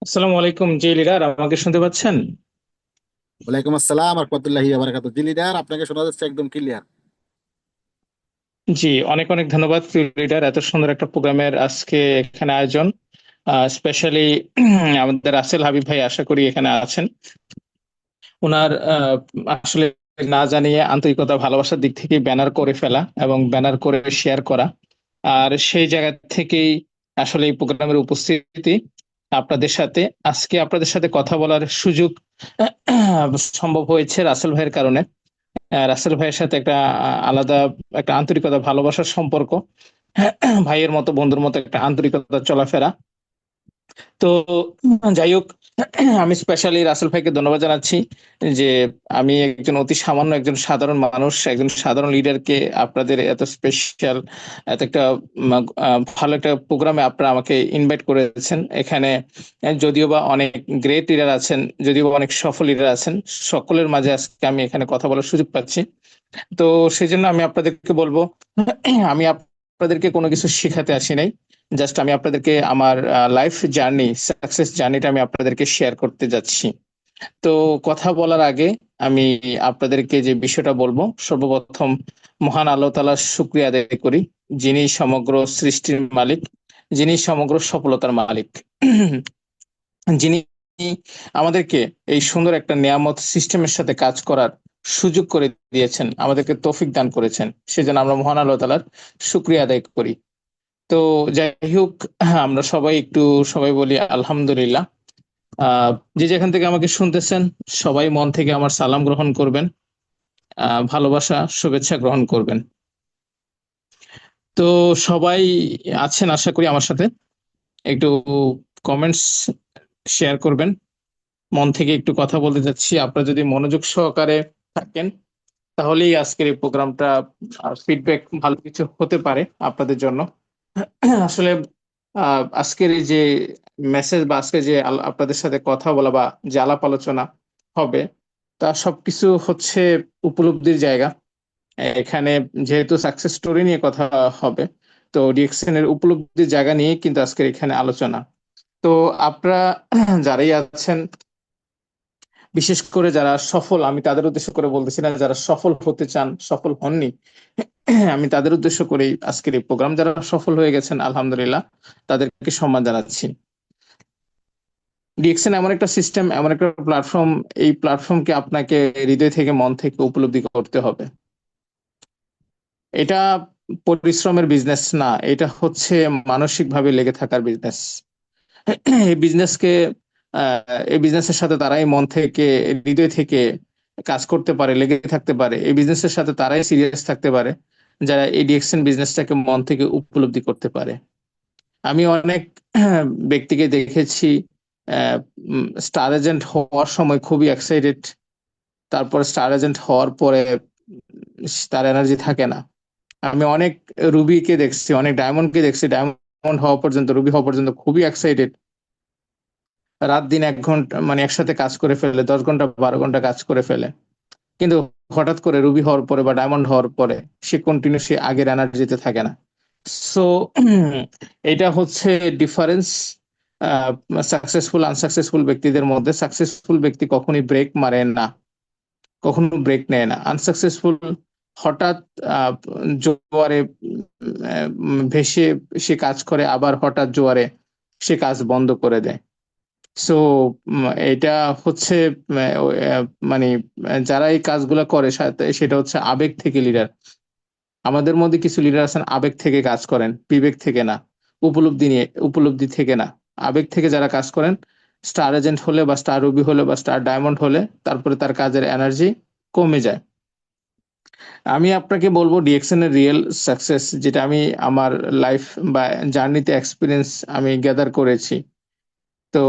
আসসালামু আলাইকুম জি লিডার, আমাকে শুনতে পাচ্ছেন? ওয়ালাইকুম আসসালাম রহমতুল্লাহি ওয়া বারাকাতুহু। জি লিডার, আপনাকে শোনা যাচ্ছে একদম ক্লিয়ার। জি, অনেক অনেক ধন্যবাদ লিডার, এত সুন্দর একটা প্রোগ্রামের আজকে এখানে আয়োজন। স্পেশালি আমাদের রাসেল হাবিব ভাই আশা করি এখানে আছেন। ওনার আসলে না জানিয়ে আন্তরিকতা ভালোবাসার দিক থেকে ব্যানার করে ফেলা এবং ব্যানার করে শেয়ার করা, আর সেই জায়গা থেকেই আসলে এই প্রোগ্রামের উপস্থিতি। আপনাদের সাথে আজকে আপনাদের সাথে কথা বলার সুযোগ সম্ভব হয়েছে রাসেল ভাইয়ের কারণে। রাসেল ভাইয়ের সাথে একটা আলাদা একটা আন্তরিকতা ভালোবাসার সম্পর্ক, ভাইয়ের মতো বন্ধুর মতো একটা আন্তরিকতা চলাফেরা। তো যাই হোক, আমি স্পেশালি রাসেল ভাইকে ধন্যবাদ জানাচ্ছি যে আমি একজন অতি সামান্য একজন সাধারণ মানুষ, একজন সাধারণ লিডারকে আপনাদের এত স্পেশাল, এত একটা ভালো একটা প্রোগ্রামে আপনারা আমাকে ইনভাইট করেছেন এখানে। যদিও বা অনেক গ্রেট লিডার আছেন, যদিও বা অনেক সফল লিডার আছেন, সকলের মাঝে আজকে আমি এখানে কথা বলার সুযোগ পাচ্ছি। তো সেই জন্য আমি আপনাদেরকে বলবো, আমি আপনাদেরকে কোনো কিছু শেখাতে আসি নাই। জাস্ট আমি আপনাদেরকে আমার লাইফ জার্নি, সাকসেস জার্নিটা আমি আপনাদেরকে শেয়ার করতে যাচ্ছি। তো কথা বলার আগে আমি আপনাদেরকে যে বিষয়টা বলবো, সর্বপ্রথম মহান আল্লাহ তাআলার শুকরিয়া আদায় করি, যিনি সমগ্র সৃষ্টির মালিক, যিনি সমগ্র সফলতার মালিক, যিনি আমাদেরকে এই সুন্দর একটা নিয়ামত সিস্টেমের সাথে কাজ করার সুযোগ করে দিয়েছেন, আমাদেরকে তৌফিক দান করেছেন। সেজন্য আমরা মহান আল্লাহ তাআলার শুকরিয়া আদায় করি। তো যাই হোক, আমরা সবাই একটু সবাই বলি আলহামদুলিল্লাহ। যে যেখান থেকে আমাকে শুনতেছেন, সবাই মন থেকে আমার সালাম গ্রহণ করবেন, ভালোবাসা শুভেচ্ছা গ্রহণ করবেন। তো সবাই আছেন আশা করি আমার সাথে। একটু কমেন্টস শেয়ার করবেন। মন থেকে একটু কথা বলতে যাচ্ছি, আপনারা যদি মনোযোগ সহকারে থাকেন তাহলেই আজকের এই প্রোগ্রামটা ফিডব্যাক ভালো কিছু হতে পারে আপনাদের জন্য। আসলে আজকের এই যে মেসেজ বা আজকে যে আপনাদের সাথে কথা বলা বা যে আলাপ আলোচনা হবে, তা সবকিছু হচ্ছে উপলব্ধির জায়গা। এখানে যেহেতু সাকসেস স্টোরি নিয়ে কথা হবে, তো ডিএক্সএন এর উপলব্ধির জায়গা নিয়ে কিন্তু আজকের এখানে আলোচনা। তো আপনারা যারাই আছেন, বিশেষ করে যারা সফল, আমি তাদের উদ্দেশ্য করে বলতেছি না, যারা সফল হতে চান সফল হননি, আমি তাদের উদ্দেশ্য করেই আজকের এই প্রোগ্রাম। যারা সফল হয়ে গেছেন আলহামদুলিল্লাহ, তাদেরকে সম্মান জানাচ্ছি। ডিএক্সএন এমন একটা সিস্টেম, এমন একটা প্ল্যাটফর্ম, এই প্ল্যাটফর্মকে আপনাকে হৃদয় থেকে মন থেকে উপলব্ধি করতে হবে। এটা পরিশ্রমের বিজনেস না, এটা হচ্ছে মানসিক ভাবে লেগে থাকার বিজনেস। এই বিজনেসকে এই বিজনেসের সাথে তারাই মন থেকে, হৃদয় থেকে কাজ করতে পারে, লেগে থাকতে পারে। এই বিজনেসের সাথে তারাই সিরিয়াস থাকতে পারে যারা এই ডিএক্সএন বিজনেসটাকে মন থেকে উপলব্ধি করতে পারে। আমি অনেক ব্যক্তিকে দেখেছি স্টার এজেন্ট হওয়ার সময় খুবই এক্সাইটেড, তারপর স্টার এজেন্ট হওয়ার পরে তার এনার্জি থাকে না। আমি অনেক রুবিকে দেখছি, অনেক ডায়মন্ডকে দেখছি, ডায়মন্ড হওয়া পর্যন্ত, রুবি হওয়া পর্যন্ত খুবই এক্সাইটেড, রাত দিন 1 ঘন্টা মানে একসাথে কাজ করে ফেলে, 10 ঘন্টা 12 ঘন্টা কাজ করে ফেলে। কিন্তু হঠাৎ করে রুবি হওয়ার পরে বা ডায়মন্ড হওয়ার পরে সে কন্টিনিউ সে আগের এনার্জিতে থাকে না। সো এটা হচ্ছে ডিফারেন্স সাকসেসফুল আনসাকসেসফুল ব্যক্তিদের মধ্যে। সাকসেসফুল ব্যক্তি কখনোই ব্রেক মারে না, কখনো ব্রেক নেয় না। আনসাকসেসফুল হঠাৎ আহ, জোয়ারে ভেসে সে কাজ করে, আবার হঠাৎ জোয়ারে সে কাজ বন্ধ করে দেয়। সো এটা হচ্ছে মানে যারা এই কাজগুলো করে সেটা হচ্ছে আবেগ থেকে লিডার। আমাদের মধ্যে কিছু লিডার আছেন আবেগ থেকে কাজ করেন, বিবেক থেকে না, উপলব্ধি থেকে না। আবেগ থেকে যারা কাজ করেন, স্টার এজেন্ট হলে বা স্টার রুবি হলে বা স্টার ডায়মন্ড হলে তারপরে তার কাজের এনার্জি কমে যায়। আমি আপনাকে বলবো ডিএক্সএন এর রিয়েল সাকসেস, যেটা আমি আমার লাইফ বা জার্নিতে এক্সপিরিয়েন্স আমি গ্যাদার করেছি। তো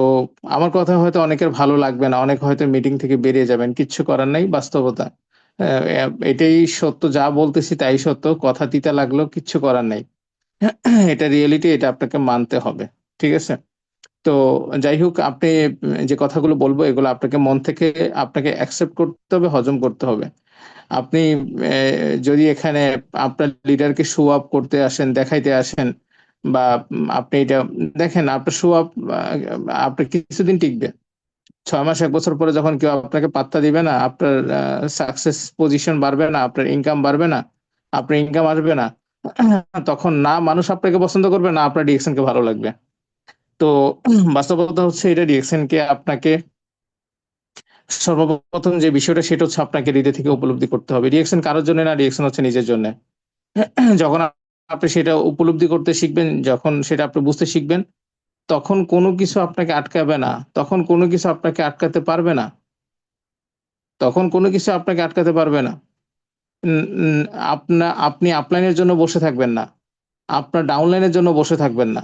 আমার কথা হয়তো অনেকের ভালো লাগবে না, অনেক হয়তো মিটিং থেকে বেরিয়ে যাবেন, কিচ্ছু করার নাই, বাস্তবতা। এটাই সত্য, যা বলতেছি তাই সত্য, কথা তিতা লাগলেও কিচ্ছু করার নাই। এটা রিয়েলিটি, এটা আপনাকে মানতে হবে। ঠিক আছে? তো যাই হোক, আপনি যে কথাগুলো বলবো এগুলো আপনাকে মন থেকে আপনাকে অ্যাকসেপ্ট করতে হবে, হজম করতে হবে। আপনি যদি এখানে আপনার লিডারকে শো আপ করতে আসেন, দেখাইতে আসেন, বা আপনি এটা দেখেন, আপনার শো আপ আপনার কিছুদিন টিকবে, 6 মাস 1 বছর পরে যখন কেউ আপনাকে পাত্তা দিবে না, আপনার সাকসেস পজিশন বাড়বে না, আপনার ইনকাম বাড়বে না, আপনার ইনকাম আসবে না, তখন না মানুষ আপনাকে পছন্দ করবে, না আপনার ডিরেকশনকে ভালো লাগবে। তো বাস্তবতা হচ্ছে এটা, ডিরেকশনকে আপনাকে সর্বপ্রথম যে বিষয়টা সেটা হচ্ছে আপনাকে হৃদয় থেকে উপলব্ধি করতে হবে। রিয়েকশন কারোর জন্য না, রিয়েকশন হচ্ছে নিজের জন্য। যখন আপনি সেটা উপলব্ধি করতে শিখবেন, যখন সেটা আপনি বুঝতে শিখবেন, তখন কোনো কিছু আপনাকে আটকাবে না, তখন কোনো কিছু আপনাকে আটকাতে পারবে না, তখন কোনো কিছু আপনাকে আটকাতে পারবে না। উম, উম, আপনি আপলাইনের জন্য বসে থাকবেন না, আপনার ডাউনলাইনের জন্য বসে থাকবেন না।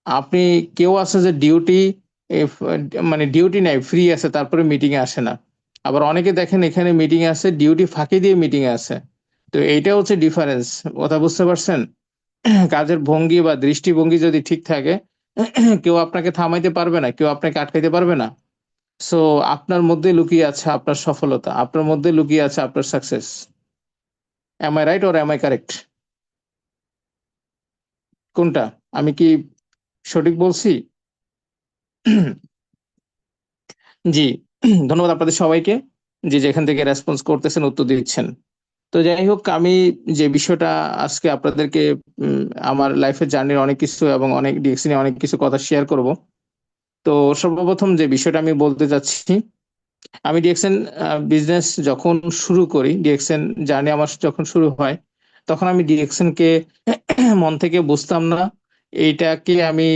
আপনি, কেউ আছে যে ডিউটি, মানে ডিউটি নাই, ফ্রি আছে তারপরে মিটিং এ আসে না। আবার অনেকে দেখেন এখানে মিটিং এ আছে, ডিউটি ফাঁকি দিয়ে মিটিং এ আছে। তো এইটা হচ্ছে ডিফারেন্স। কথা বুঝতে পারছেন? কাজের ভঙ্গি বা দৃষ্টিভঙ্গি যদি ঠিক থাকে, কেউ আপনাকে থামাইতে পারবে না, কেউ আপনাকে আটকাইতে পারবে না। সো আপনার মধ্যে লুকিয়ে আছে আপনার সফলতা, আপনার মধ্যে লুকিয়ে আছে আপনার success. Am I right or am I correct? কোনটা? আমি কি সঠিক বলছি? জি। ধন্যবাদ আপনাদের সবাইকে, যে যেখান থেকে রেসপন্স করতেছেন, উত্তর দিচ্ছেন। তো যাই হোক, আমি যে বিষয়টা আজকে আপনাদেরকে, উম, আমার লাইফের জার্নির অনেক কিছু এবং অনেক ডিএক্সি অনেক কিছু কথা শেয়ার করব। তো সর্বপ্রথম যে বিষয়টা আমি বলতে চাচ্ছি, আমি ডিএক্সএন বিজনেস যখন শুরু করি, ডিএক্সএন জার্নি আমার যখন শুরু হয়, তখন আমি ডিএক্সএন কে মন থেকে বুঝতাম না। এইটাকে আমি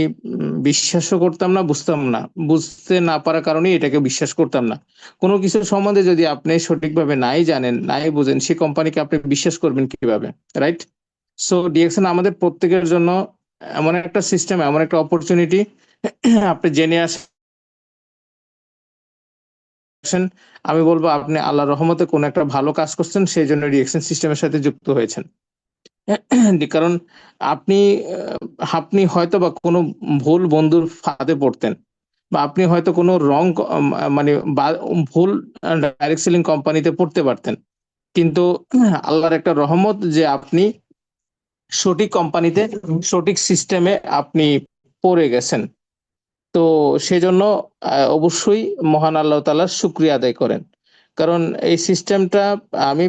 বিশ্বাসও করতাম না, বুঝতাম না। বুঝতে না পারার কারণে এটাকে বিশ্বাস করতাম না। কোনো কিছু সম্বন্ধে যদি আপনি সঠিকভাবে নাই জানেন, নাই বুঝেন, সেই কোম্পানিকে আপনি বিশ্বাস করবেন কিভাবে? রাইট? সো ডিএক্সএন আমাদের প্রত্যেকের জন্য এমন একটা সিস্টেম, এমন একটা অপরচুনিটি, আপনি জেনে আসেন। আমি বলবো আপনি আল্লাহর রহমতে কোনো একটা ভালো কাজ করছেন, সেই জন্য রিয়েকশন সিস্টেমের সাথে যুক্ত হয়েছেন। কারণ আপনি আপনি হয়তো বা কোনো ভুল বন্ধুর ফাঁদে পড়তেন, বা আপনি হয়তো কোনো রং, মানে ভুল ডাইরেক্ট সেলিং কোম্পানিতে পড়তে পারতেন। কিন্তু আল্লাহর একটা রহমত যে আপনি সঠিক কোম্পানিতে, সঠিক সিস্টেমে আপনি পড়ে গেছেন। তো সেজন্য অবশ্যই মহান আল্লাহ তাআলার শুকরিয়া আদায় করেন। কারণ এই সিস্টেমটা আমি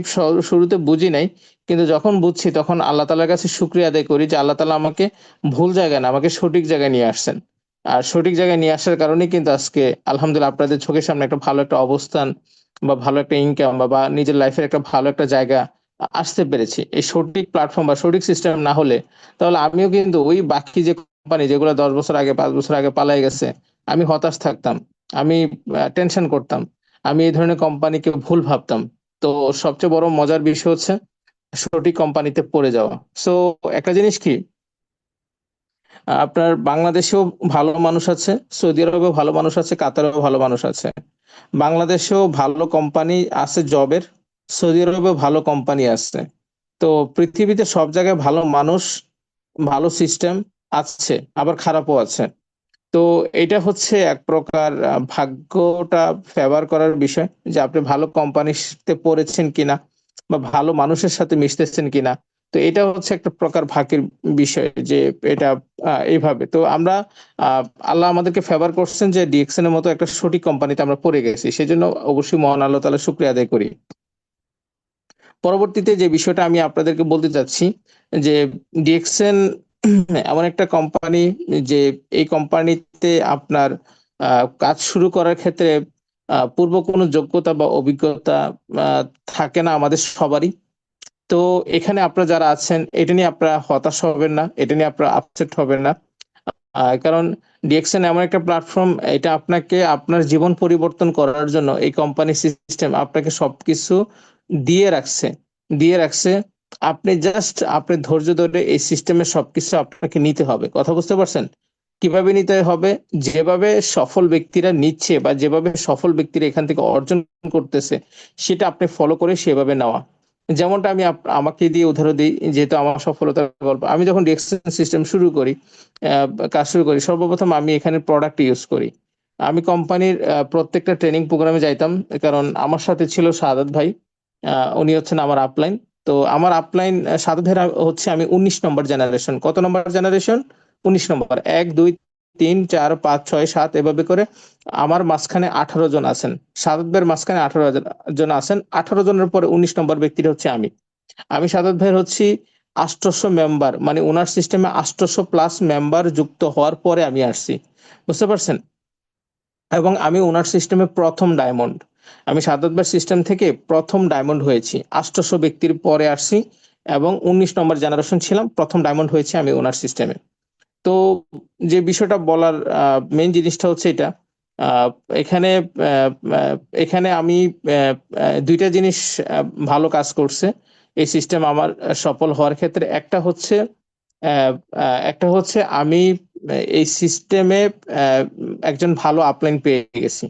শুরুতে বুঝি নাই। কিন্তু যখন বুঝছি তখন আল্লাহ তাআলার কাছে শুকরিয়া আদায় করি যে আল্লাহ তাআলা আমাকে ভুল জায়গায় না, আমাকে সঠিক জায়গায় নিয়ে আসছেন। আর সঠিক জায়গায় নিয়ে আসার কারণেই কিন্তু আজকে আলহামদুলিল্লাহ আপনাদের চোখের সামনে একটা ভালো একটা অবস্থান, বা ভালো একটা ইনকাম, বা নিজের লাইফের একটা ভালো একটা জায়গা আসতে পেরেছি। এই সঠিক প্ল্যাটফর্ম বা সঠিক সিস্টেম না হলে, তাহলে আমিও কিন্তু ওই বাকি যে কোম্পানি যেগুলো 10 বছর আগে, 5 বছর আগে পালাই গেছে, আমি হতাশ থাকতাম, আমি টেনশন করতাম, আমি এই ধরনের কোম্পানিকে ভুল ভাবতাম। তো সবচেয়ে বড় মজার বিষয় হচ্ছে সঠিক কোম্পানিতে পড়ে যাওয়া। সো একটা জিনিস কি, আপনার বাংলাদেশেও ভালো মানুষ আছে, সৌদি আরবেও ভালো মানুষ আছে, কাতারেও ভালো মানুষ আছে। বাংলাদেশেও ভালো কোম্পানি আছে জবের, সৌদি আরবেও ভালো কোম্পানি আছে। তো পৃথিবীতে সব জায়গায় ভালো মানুষ, ভালো সিস্টেম আছে, আবার খারাপও আছে। তো এটা হচ্ছে এক প্রকার ভাগ্যটা ফেভার করার বিষয়, যে আপনি ভালো কোম্পানিতে পড়েছেন কিনা, বা ভালো মানুষের সাথে মিশতেছেন কিনা। তো এটা হচ্ছে একটা প্রকার ভাগ্যের বিষয়, যে এটা এইভাবে। তো আমরা, আহ, আল্লাহ আমাদেরকে ফেভার করছেন যে ডিএক্সএন এর মতো একটা সঠিক কোম্পানিতে আমরা পড়ে গেছি, সেজন্য অবশ্যই মহান আল্লাহ তাআলা শুকরিয়া আদায় করি। পরবর্তীতে যে বিষয়টা আমি আপনাদেরকে বলতে চাচ্ছি, যে ডিএক্সএন এমন একটা কোম্পানি, যে এই কোম্পানিতে আপনার কাজ শুরু করার ক্ষেত্রে পূর্ব কোনো যোগ্যতা বা অভিজ্ঞতা আহ, থাকে না আমাদের সবারই। তো এখানে আপনারা যারা আছেন, এটা নিয়ে আপনারা হতাশ হবেন না, এটা নিয়ে আপনারা আপসেট হবেন না। কারণ ডিএক্সএন এমন একটা প্ল্যাটফর্ম, এটা আপনাকে আপনার জীবন পরিবর্তন করার জন্য এই কোম্পানি সিস্টেম আপনাকে সবকিছু দিয়ে রাখছে, দিয়ে রাখছে। আপনি জাস্ট আপনি ধৈর্য ধরে এই সিস্টেমের সবকিছু আপনাকে নিতে হবে। কথা বুঝতে পারছেন? কিভাবে নিতে হবে? যেভাবে সফল ব্যক্তিরা নিচ্ছে, বা যেভাবে সফল ব্যক্তিরা এখান থেকে অর্জন করতেছে, সেটা আপনি ফলো করে সেভাবে নেওয়া। যেমনটা আমি আমাকে দিয়ে উদাহরণ দিই, যেহেতু আমার সফলতার গল্প। আমি যখন ডিএক্সএন সিস্টেম শুরু করি, কাজ শুরু করি, সর্বপ্রথম আমি এখানে প্রোডাক্ট ইউজ করি। আমি কোম্পানির প্রত্যেকটা ট্রেনিং প্রোগ্রামে যাইতাম, কারণ আমার সাথে ছিল সাদাত ভাই। উনি হচ্ছেন আমার আপলাইন। তো আমার আপলাইন সাদাত ভাই হচ্ছে, আমি 19 নম্বর জেনারেশন। কত নম্বর জেনারেশন? 19 নম্বর, 1 2 3 4 5 6 7 এভাবে করে আমার মাঝখানে 18 জন আছেন, সাদত ভাইয়ের মাঝখানে 18 জন আছেন। 18 জনের পরে 19 নম্বর ব্যক্তিটা হচ্ছে আমি সাদত ভাইয়ের হচ্ছি 800 মেম্বার, মানে ওনার সিস্টেমে 800 প্লাস মেম্বার যুক্ত হওয়ার পরে আমি আসছি, বুঝতে পারছেন? এবং আমি ওনার সিস্টেমে প্রথম ডায়মন্ড, আমি সাদত ভাইয়ের সিস্টেম থেকে প্রথম ডায়মন্ড হয়েছি, 800 ব্যক্তির পরে আসছি এবং 19 নম্বর জেনারেশন ছিলাম, প্রথম ডায়মন্ড হয়েছে আমি ওনার সিস্টেমে। তো যে বিষয়টা বলার মেইন জিনিসটা হচ্ছে এটা, আহ, এখানে এখানে আমি দুইটা জিনিস ভালো কাজ করছে এই সিস্টেম আমার সফল হওয়ার ক্ষেত্রে। একটা হচ্ছে আমি এই সিস্টেমে একজন ভালো আপলাইন পেয়ে গেছি,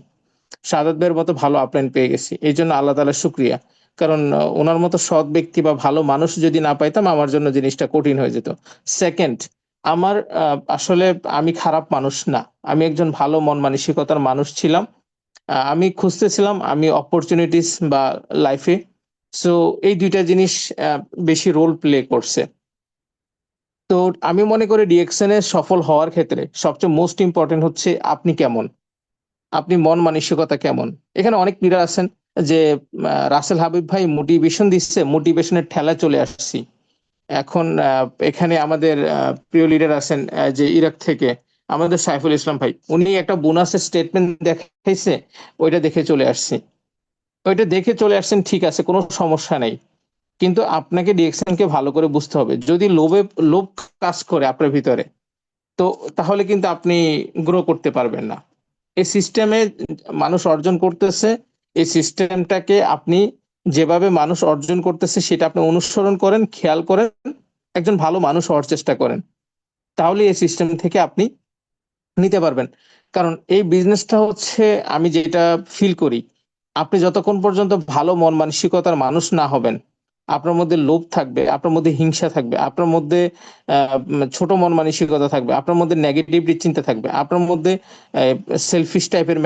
সাদাত ভাইয়ের মতো ভালো আপলাইন পেয়ে গেছি, এই জন্য আল্লাহ তাআলা শুক্রিয়া। কারণ ওনার মতো সৎ ব্যক্তি বা ভালো মানুষ যদি না পাইতাম আমার জন্য জিনিসটা কঠিন হয়ে যেত। সেকেন্ড, আমার আসলে আমি খারাপ মানুষ না, আমি একজন ভালো মন মানসিকতার মানুষ ছিলাম। আমি খুঁজতেছিলাম আমি অপরচুনিটিস বা লাইফে। সো এই দুইটা জিনিস আহ, বেশি রোল প্লে করছে। তো আমি মনে করি ডিএকশন এ সফল হওয়ার ক্ষেত্রে সবচেয়ে মোস্ট ইম্পর্টেন্ট হচ্ছে আপনি কেমন, আপনি মন মানসিকতা কেমন। এখানে অনেক লিডার আছেন যে রাসেল হাবিব ভাই মোটিভেশন দিচ্ছে, মোটিভেশনের ঠেলা চলে আসছি। এখন এখানে আমাদের প্রিয় লিডার আছেন যে ইরাক থেকে আমাদের সাইফুল ইসলাম ভাই, উনি একটা বোনাসের স্টেটমেন্ট দেখাইছে, ওইটা দেখে চলে আসছি। ওইটা দেখে চলে আসছেন, ঠিক আছে, কোনো সমস্যা নেই। কিন্তু আপনাকে ডিএকশন কে ভালো করে বুঝতে হবে, যদি লোভ কাজ করে আপনার ভিতরে, তো তাহলে কিন্তু আপনি গ্রো করতে পারবেন না। এই সিস্টেমে মানুষ অর্জন করতেছে, এই সিস্টেমটাকে আপনি যেভাবে মানুষ অর্জন করতেছে সেটা আপনি অনুসরণ করেন, খেয়াল করেন, একজন ভালো মানুষ হওয়ার চেষ্টা করেন, তাহলে এই সিস্টেম থেকে আপনি নিতে পারবেন। কারণ এই বিজনেসটা হচ্ছে, আমি যেটা ফিল করি, আপনি যতক্ষণ পর্যন্ত ভালো মন মানসিকতার মানুষ না হবেন, আপনার মধ্যে লোভ থাকবে, আপনার মধ্যে হিংসা থাকবে, আপনার মধ্যে ছোট মন মানসিকতা থাকবে, আপনার মধ্যে নেগেটিভ চিন্তা থাকবে, আপনার মধ্যে সেলফিশ টাইপের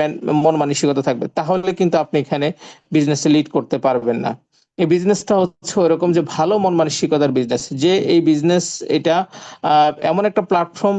মন মানসিকতা থাকবে, তাহলে কিন্তু আপনি এখানে বিজনেসে লিড করতে পারবেন না। এই বিজনেসটা হচ্ছে ওরকম যে ভালো মন মানসিকতার বিজনেস, যে এই বিজনেস এটা এমন একটা প্ল্যাটফর্ম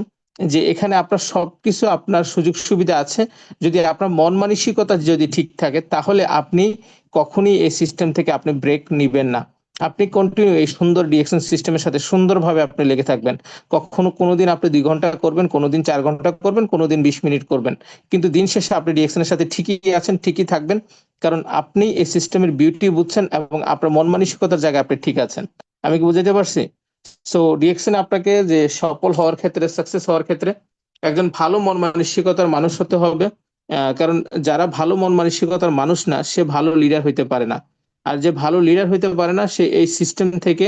যে এখানে আপনার সবকিছু, আপনার সুযোগ সুবিধা আছে। যদি আপনার মন মানসিকতা যদি ঠিক থাকে তাহলে আপনি কখনই এই সিস্টেম থেকে আপনি ব্রেক নিবেন না। আপনি কন্টিনিউ এই সুন্দর ডিএকশন সিস্টেমের সাথে সুন্দরভাবে আপনি লেগে থাকবেন। কখনো কোনোদিন আপনি 2 ঘন্টা করবেন, কোনোদিন 4 ঘন্টা করবেন, কোনোদিন 20 মিনিট করবেন, কিন্তু দিন শেষে আপনি ডিএকশনের সাথে ঠিকই আছেন, ঠিকই থাকবেন। কারণ আপনি এই সিস্টেমের বিউটি বুঝছেন এবং আপনার মন মানসিকতার জায়গায় আপনি ঠিক আছেন। আমি কি বুঝাতে পারছি? সো ডিএকশন আপনাকে যে সফল হওয়ার ক্ষেত্রে, সাকসেস হওয়ার ক্ষেত্রে একজন ভালো মন মানসিকতার মানুষ হতে হবে। কারণ যারা ভালো মন মানসিকতার মানুষ না, সে ভালো লিডার হইতে পারে না। আর যে ভালো লিডার হইতে পারে না, সে এই সিস্টেম থেকে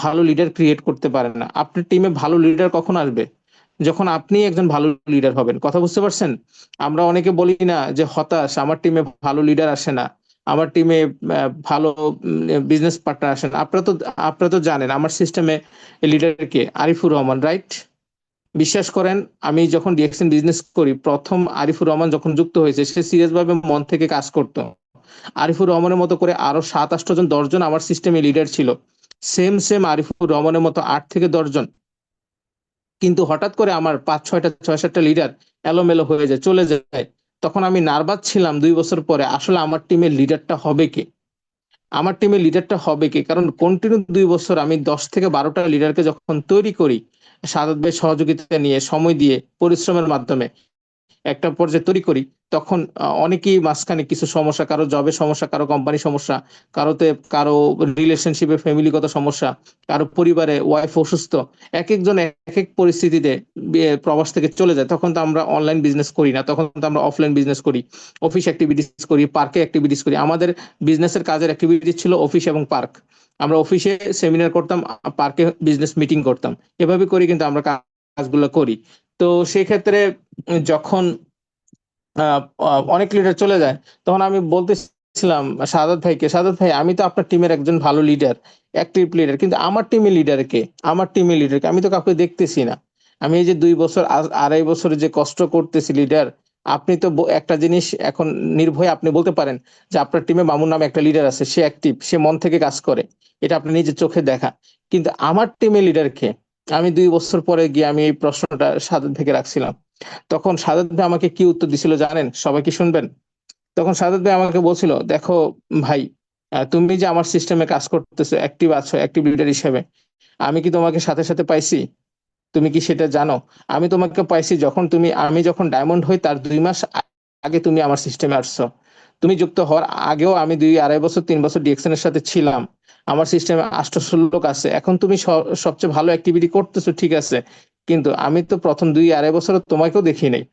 ভালো লিডার ক্রিয়েট করতে পারে না। আপনার টিমে ভালো লিডার কখন আসবে? যখন আপনি একজন ভালো লিডার হবেন। কথা বুঝতে পারছেন? আমরা অনেকে বলি না যে হতাশ, আমার টিমে ভালো লিডার আসে না, আমার টিমে ভালো বিজনেস পার্টনার আসেন। আপনারা তো জানেন আমার সিস্টেমে লিডার কে, আরিফুর রহমান, রাইট? বিশ্বাস করেন, আমি যখন ডিএকশন বিজনেস করি, প্রথম আরিফুর রহমান যখন যুক্ত হয়েছে, সে সিরিয়াস ভাবে মন থেকে কাজ করতো। আরিফুর রহমানের মতো করে আরো 7 8 জন 10 জন আমার সিস্টেমে লিডার ছিল, সেম সেম আরিফুর রহমানের মতো 8 থেকে 10 জন। কিন্তু হঠাৎ করে আমার 5 6টা 6 7টা লিডার এলোমেলো হয়ে যায়, চলে যায়। তখন আমি নার্ভাস ছিলাম 2 বছর পরে, আসলে আমার টিমের লিডারটা হবে কে, আমার টিমের লিডারটা হবে কে? কারণ কন্টিনিউ 2 বছর আমি 10 থেকে 12টা লিডারকে যখন তৈরি করি, সাদত ভাই সহযোগিতা নিয়ে, সময় দিয়ে, পরিশ্রমের মাধ্যমে একটা পর্যায়ে তৈরি করি, তখন অনেকেই মাঝখানে কিছু সমস্যা, কারো জবে সমস্যা, কারো কোম্পানি সমস্যা, কারো রিলেশনশিপে ফ্যামিলিগত সমস্যা, কারো পরিবারে ওয়াইফ অসুস্থ, এক একজন এক এক পরিস্থিতিতে প্রবাস থেকে চলে যায়। তখন তো আমরা অনলাইন বিজনেস করি না, তখন তো আমরা অফলাইন বিজনেস করি, অফিস অ্যাক্টিভিটিস করি, পার্কে অ্যাক্টিভিটিস করি। আমাদের বিজনেসের কাজের অ্যাক্টিভিটিস ছিল অফিস এবং পার্ক। আমরা অফিসে সেমিনার করতাম, পার্কে বিজনেস মিটিং করতাম, এভাবে করে কিন্তু আমরা কাজগুলো করি। তো সেই ক্ষেত্রে যখন আহ, অনেক লিডার চলে যায়, তখন আমি বলতেছিলাম সাদাত ভাইকে, সাদাত ভাই, আমি তো আপনার টিমের একজন ভালো লিডার, অ্যাক্টিভ লিডার, কিন্তু আমার টিমের লিডারকে আমি তো কাউকে দেখতেছি না। আমি এই যে 2 বছর, 2.5 বছর যে কষ্ট করতেছি লিডার, আপনি তো একটা জিনিস এখন নির্ভয়ে আপনি বলতে পারেন যে আপনার টিমে মামুন নামে একটা লিডার আছে, সে অ্যাক্টিভ, সে মন থেকে কাজ করে, এটা আপনি নিজের চোখে দেখা। কিন্তু আমার টিমের লিডারকে, আমি 2 বছর পরে গিয়ে আমি এই প্রশ্নটা সাদত ভাইকে রাখছিলাম। তখন সাদত ভাই আমাকে কি উত্তর দিছিল জানেন? সবাই কি শুনবেন? তখন সাদত ভাই আমাকে বলছিল, দেখো ভাই, তুমি যে আমার সিস্টেমে কাজ করতেছো, অ্যাক্টিভ আছো, অ্যাক্টিভ লিডার হিসেবে, আমি কি তোমাকে সাথে সাথে পাইছি? তুমি কি সেটা জানো? আমি তোমাকে পাইছি আমি যখন ডায়মন্ড হই তার 2 মাস আগে তুমি আমার সিস্টেমে আসছো। তুমি যুক্ত হওয়ার আগেও আমি 2 আড়াই বছর 3 বছর ডিএক্সএন এর সাথে ছিলাম। আমার সিস্টেমে 8 ষোলো লোক আছে। এখন তুমি সবচেয়ে ভালো অ্যাক্টিভিটি করতেছো, ঠিক আছে, কিন্তু আমি তো প্রথম 2 আড়াই বছর তোমাকেও দেখি নাই।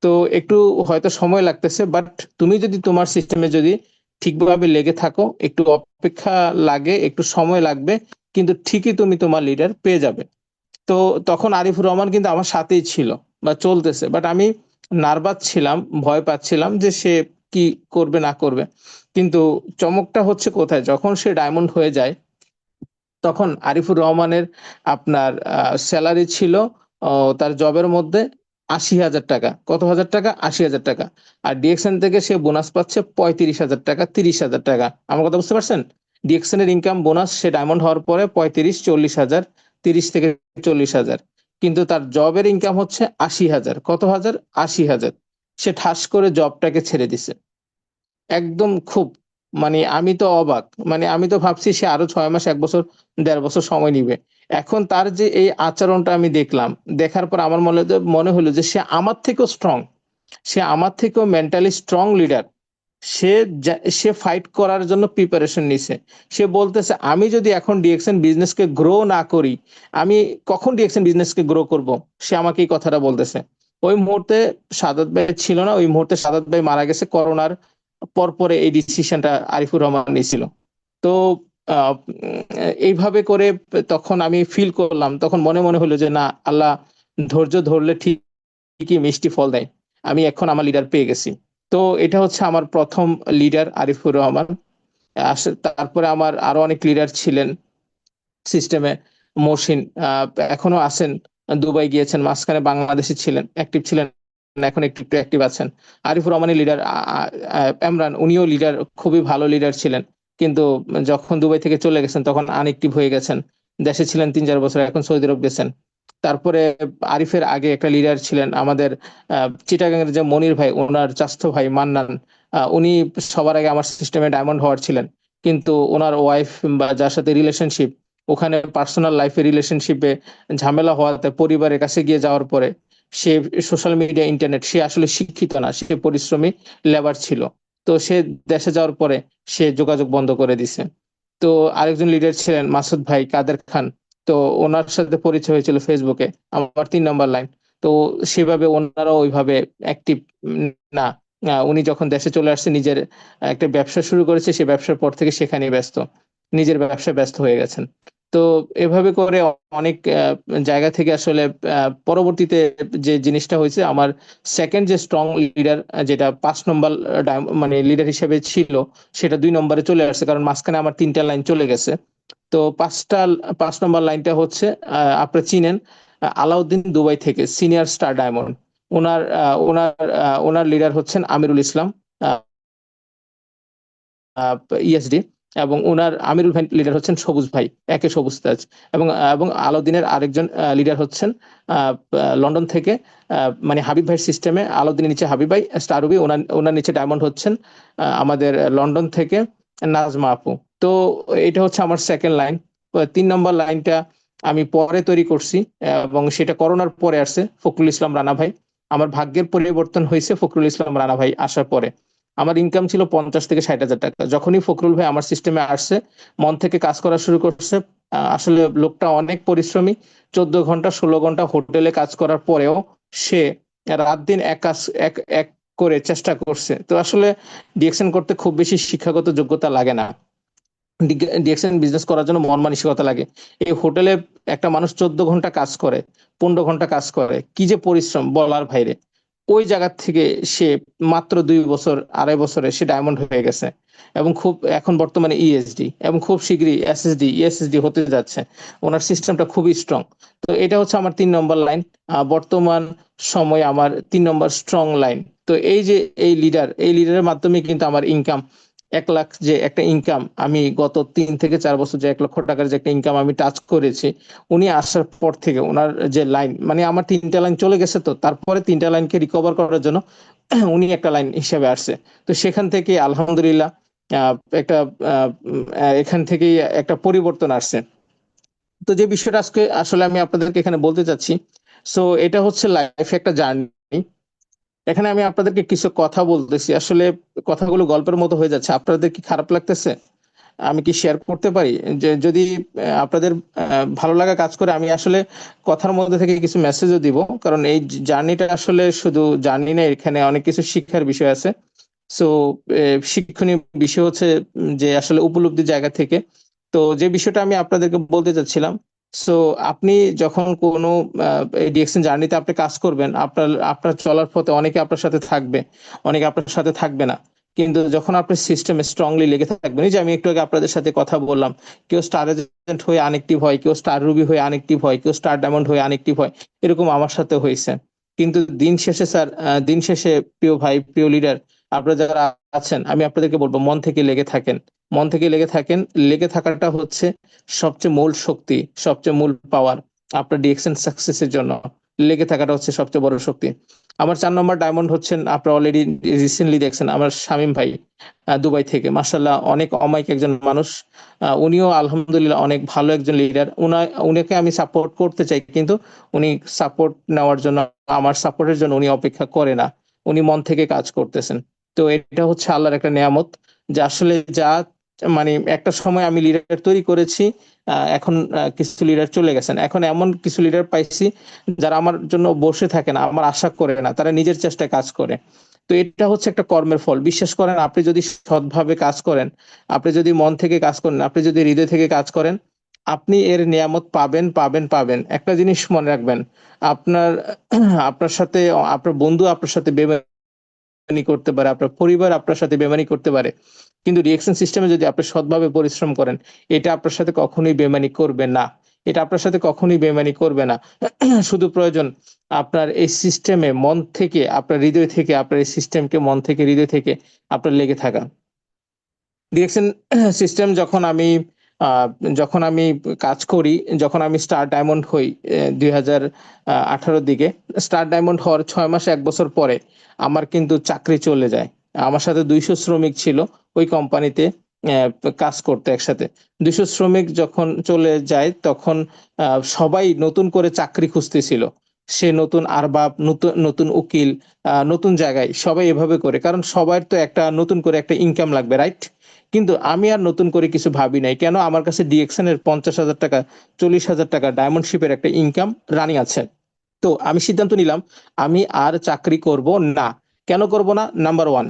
তো একটু হয়তো সময় লাগতেছে, বাট তুমি যদি তোমার সিস্টেমে যদি ঠিকভাবে লেগে থাকো, একটু অপেক্ষা লাগে, একটু সময় লাগবে, কিন্তু ঠিকই তুমি তোমার লিডার পেয়ে যাবে। তো তখন আরিফুর রহমান কিন্তু আমার সাথেই ছিল বা চলতেছে, বাট আমি নার্ভাস ছিলাম, ভয় পাচ্ছিলাম যে সে কি করবে না করবে। কিন্তু চমকটা হচ্ছে কোথায়, যখন সে ডায়মন্ড হয়ে যায়, তখন আরিফুর রহমানের আপনার স্যালারি ছিল তার জবের মধ্যে 80,000 টাকা। কত হাজার টাকা? 80,000 টাকা। আর ডিএক্সএন থেকে সে বোনাস পাচ্ছে 35,000 টাকা, 30,000 টাকা। আমার কথা বুঝতে পারছেন? ডিএক্সএন এর ইনকাম বোনাস সে ডায়মন্ড হওয়ার পরে 35-40 হাজার, 30 থেকে 40 হাজার। কিন্তু তার জবের ইনকাম হচ্ছে 80,000। কত হাজার? 80,000। সে ঠাস করে জবটাকে ছেড়ে দিছে একদম। খুব, মানে আমি তো অবাক, মানে আমি তো ভাবছি সে আরো 6 মাস, 1 বছর, 1.5 বছর সময় নিবে। এখন তার যে এই আচরণটা আমি দেখলাম, দেখার পর আমার মনে হলো যে সে আমার থেকেও স্ট্রং, সে আমার থেকেও মেন্টালি স্ট্রং লিডার। সে ফাইট করার জন্য প্রিপারেশন নিছে। সে বলতেছে আমি যদি এখন ডিএক্সএন বিজনেসকে গ্রো না করি, আমি কখন ডিএক্সএন বিজনেসকে গ্রো করব? সে আমাকে এই কথাটা বলতেছে। ওই মুহূর্তে সাদাত ভাই ছিল না, ওই মুহূর্তে সাদাত ভাই মারা গেছে করোনার পরে এই ডিসিশনটা আরিফুর রহমান নিয়েছিল। তো এইভাবে করে তখন আমি ফিল করলাম, তখন মনে মনে হলো যে না, আল্লাহ ধৈর্য ধরলে ঠিকই মিষ্টি ফল দেয়। আমি এখন আমার লিডার পেয়ে গেছি। তো এটা হচ্ছে আমার প্রথম লিডার আরিফুর রহমান। তারপরে আমার আরো অনেক লিডার ছিলেন সিস্টেমে। মহসিন এখনো আছেন, দুবাই গিয়েছেন, মাঝখানে বাংলাদেশে ছিলেন, অ্যাক্টিভ ছিলেন, এখন একটু একটু অ্যাক্টিভ আছেন। আরিফুর রহমানের লিডার এমরান, উনিও লিডার, খুবই ভালো লিডার ছিলেন, কিন্তু যখন দুবাই থেকে চলে গেছেন তখন আনএক্টিভ হয়ে গেছেন। দেশে ছিলেন 3-4 বছর, এখন সৌদি আরব গেছেন। তারপরে আরিফের আগে একটা লিডার ছিলেন আমাদের চিটাগাংয়ের যে মনির ভাই, ওনার চাচাতো ভাই মান্নান। উনি সবার আগে আমার সিস্টেমে ডায়মন্ড হওয়ার ছিলেন, কিন্তু ওনার ওয়াইফ বা যার সাথে রিলেশনশিপ, ওখানে পার্সোনাল লাইফে রিলেশনশিপে ঝামেলা হওয়াতে পরিবারের কাছে গিয়ে যাওয়ার পরে সে সোশ্যাল মিডিয়া ইন্টারনেট, সে আসলে শিক্ষিত না, সে পরিশ্রমী লেবার ছিল। তো সে দেশে যাওয়ার পরে সে যোগাযোগ বন্ধ করে দিছে। তো আরেকজন লিডার ছিলেন মাসুদ ভাই কাদের খান। তো ওনার সাথে পরিচয় হয়েছিল ফেসবুকে, আমার 3 নম্বর লাইন। তো সেভাবে ওনারাও ওইভাবে অ্যাক্টিভ না। উনি যখন দেশে চলে আসছে, নিজের একটা ব্যবসা শুরু করেছে, সে ব্যবসার পর থেকে সেখানেই ব্যস্ত, নিজের ব্যবসায় ব্যস্ত হয়ে গেছেন। তো এভাবে করে অনেক জায়গা থেকে আসলে পরবর্তীতে যে জিনিসটা হয়েছে, আমার সেকেন্ড যে স্ট্রং লিডার, যেটা 5 নম্বর মানে লিডার হিসেবে ছিল, সেটা 2 নম্বরে চলে আসছে, কারণ মাঝখানে আমার 3টা লাইন চলে গেছে। তো 5 নম্বর লাইনটা হচ্ছে, আপনারা চিনেন, আলাউদ্দিন দুবাই থেকে সিনিয়র স্টার ডায়মন্ড। ওনার লিডার হচ্ছেন আমিরুল ইসলাম, ইএসডি। এবং ওনার আমিরুল ভাই লিডার হচ্ছেন সবুজ ভাই, একে সবুজ তাজ। এবং এবং আলাউদ্দিনের আরেকজন লিডার হচ্ছেন লন্ডন থেকে, মানে হাবিব ভাইয়ের সিস্টেমে আলাউদ্দিনের নিচে হাবিব ভাই, স্টারবি, ওনার ওনার নিচে ডায়মন্ড হচ্ছেন আমাদের লন্ডন থেকে নাজমা আপু। তো এটা হচ্ছে আমার সেকেন্ড লাইন। 3 নম্বর লাইনটা আমি পরে তৈরি করছি, এবং সেটা করোনার পরে আসছে ফখরুল ইসলাম রানা ভাই। আমার ভাগ্যের পরিবর্তন হয়েছে ফখরুল ইসলাম রানা ভাই আসার পরে। আমার ইনকাম ছিল 50 থেকে 60 হাজার টাকা। যখনই ফখরুল ভাই আমার সিস্টেমে আসছে, মন থেকে কাজ করা শুরু করছে। আসলে লোকটা অনেক পরিশ্রমী। 14 ঘন্টা 16 ঘন্টা হোটেলে কাজ করার পরেও সে রাত দিন এক কাজ এক এক করে চেষ্টা করছে। তো আসলে ডিএকশন করতে খুব বেশি শিক্ষাগত যোগ্যতা লাগে না, ডিএকশন বিজনেস করার জন্য মন মানসিকতা লাগে। এই হোটেলে একটা মানুষ 14 ঘন্টা কাজ করে, 15 ঘন্টা কাজ করে, কি যে পরিশ্রম বলার বাইরে। ওই জায়গা থেকে সে মাত্র 2 বছর, আড়াই বছরে সে ডায়মন্ড হয়ে গেছে, এবং খুব এখন বর্তমানে ইএসডি, এবং খুব শীঘ্রই এসএসডি ইএসএসডি হতে যাচ্ছে। ওনার সিস্টেমটা খুবই স্ট্রং। তো এটা হচ্ছে আমার 3 নম্বর লাইন, বর্তমান সময়ে আমার 3 নম্বর স্ট্রং লাইন। তো এই যে এই লিডারের মাধ্যমে কিন্তু আমার ইনকাম 1 লাখ যে একটা ইনকাম, আমি গত 3 থেকে 4 বছর যে 1 লক্ষ টাকার যে একটা ইনকাম আমি টাচ করেছি, উনি আসার পর থেকে ওনার যে লাইন, মানে আমার 3টা লাইন চলে গেছে, তো তারপরে 3টা লাইনকে রিকভার করার জন্য উনি একটা লাইন হিসেবে আসছে। তো সেখান থেকে আলহামদুলিল্লাহ আহ, একটা এখান থেকেই একটা পরিবর্তন আসছে। তো যে বিষয়টা আজকে আসলে আমি আপনাদেরকে এখানে বলতে চাচ্ছি, সো এটা হচ্ছে লাইফে একটা জার্নি। এখানে আমি আপনাদেরকে কিছু কথা বলতেছি, আসলে কথাগুলো গল্পের মতো হয়ে যাচ্ছে, আপনাদের কি খারাপ লাগতেছে? আমি কি শেয়ার করতে পারি? যে যদি আপনাদের ভালো লাগা কাজ করে, আমি আসলে কথার মধ্যে থেকে কিছু মেসেজও দিব, কারণ এই জার্নিটা আসলে শুধু জার্নি না, এখানে অনেক কিছু শিক্ষার বিষয় আছে। সো শিক্ষণীয় বিষয় হচ্ছে যে আসলে উপলব্ধির জায়গা থেকে। তো যে বিষয়টা আমি আপনাদেরকে বলতে চাচ্ছিলাম, সো আপনি যখন কোনো ডিএকশন জার্নিতে আপনি কাজ করবেন, আপনার আপনার চলার পথে অনেকে আপনার সাথে থাকবে, অনেকে আপনার সাথে থাকবে না। কিন্তু যখন আপনি সিস্টেমে স্ট্রংলি লেগে থাকবেন, এই যে আমি একটু আগে আপনাদের সাথে কথা বললাম, কেউ স্টার এজেন্ট হয়ে আনএক্টিভ হয়, কেউ স্টার রুবি হয়ে আনএক্টিভ হয়, কেউ স্টার ডায়মন্ড হয়ে আনএক্টিভ হয়, এরকম আমার সাথে হয়েছে। কিন্তু দিন শেষে স্যার, দিন শেষে প্রিয় ভাই, প্রিয় লিডার, আপনারা যারা আছেন, আমি আপনাদেরকে বলবো মন থেকে লেগে থাকেন। মন থেকে লেগে থাকেন। লেগে থাকাটা হচ্ছে সবচেয়ে মূল শক্তি, সবচেয়ে মূল পাওয়ার আপনার ডিএকশন সাকসেসের জন্য। লেগে থাকাটা হচ্ছে সবচেয়ে বড় শক্তি। আমার 4 নম্বর ডায়মন্ড হচ্ছেন, আপনারা অলরেডি রিসেন্টলি দেখছেন, আমার শামীম ভাই, দুবাই থেকে, মাশাল্লাহ অনেক অমায়িক একজন মানুষ। উনিও আলহামদুলিল্লাহ অনেক ভালো একজন লিডার। উনাকে আমি সাপোর্ট করতে চাই, কিন্তু উনি সাপোর্ট নেওয়ার জন্য, আমার সাপোর্টের জন্য উনি অপেক্ষা করে না, উনি মন থেকে কাজ করতেছেন। তো এটা হচ্ছে আল্লাহর একটা নেয়ামত, যে আসলে যা, মানে একটা সময় আমি লিডার তৈরি করেছি, এখন কিছু লিডার চলে গেছেন, এখন এমন কিছু লিডার পাইছি যারা আমার জন্য বসে থাকে না, আমার আশা করে না, তারা নিজের চেষ্টায় কাজ করে। তো এটা হচ্ছে একটা কর্মের ফল। বিশ্বাস করেন, আপনি যদি সৎভাবে কাজ করেন, আপনি যদি মন থেকে কাজ করেন, আপনি যদি হৃদয় থেকে কাজ করেন, আপনি এর নিয়ামত পাবেন, পাবেন, পাবেন। একটা জিনিস মনে রাখবেন, আপনার আপনার সাথে, আপনার বন্ধু আপনার সাথে বেমানি করতে পারে, আপনার পরিবার আপনার সাথে বেমানি করতে পারে, কিন্তু রিয়েকশন সিস্টেমে যদি আপনি সৎভাবে পরিশ্রম করেন, এটা আপনার সাথে কখনোই বেমানি করবে না। এটা আপনার সাথে কখনোই বেমানি করবে না। শুধু প্রয়োজন আপনার এই সিস্টেমে মন থেকে, আপনার হৃদয় থেকে, আপনার এই সিস্টেমকে মন থেকে, হৃদয় থেকে আপনার লেগে থাকা। ডিরেকশন সিস্টেম আহ, যখন আমি কাজ করি, যখন আমি স্টার ডায়মন্ড হই 2018 দিকে, স্টার ডায়মন্ড হওয়ার 6 মাস 1 বছর পরে আমার কিন্তু চাকরি চলে যায়। আমার সাথে 200 শ্রমিক ছিল ওই কোম্পানিতে কাজ করতে একসাথে। 200 শ্রমিক যখন চলে যায়, তখন সবাই নতুন করে চাকরি খুঁজতেছিল। সে নতুন আরবাব, নতুন নতুন উকিল, নতুন জায়গায় সবাই এভাবে করে, কারণ সবার তো একটা নতুন করে একটা ইনকাম লাগবে, রাইট? কিন্তু আমি আর নতুন করে কিছু ভাবি নাই, কেন? আমার কাছে ডিএক্সএন এর 50,000 টাকা, 40,000 টাকা ডায়মন্ড শিপের একটা ইনকাম রানিং আছে। তো আমি সিদ্ধান্ত নিলাম, আমি আর চাকরি করব না। কেন করব না? নাম্বার ওয়ান,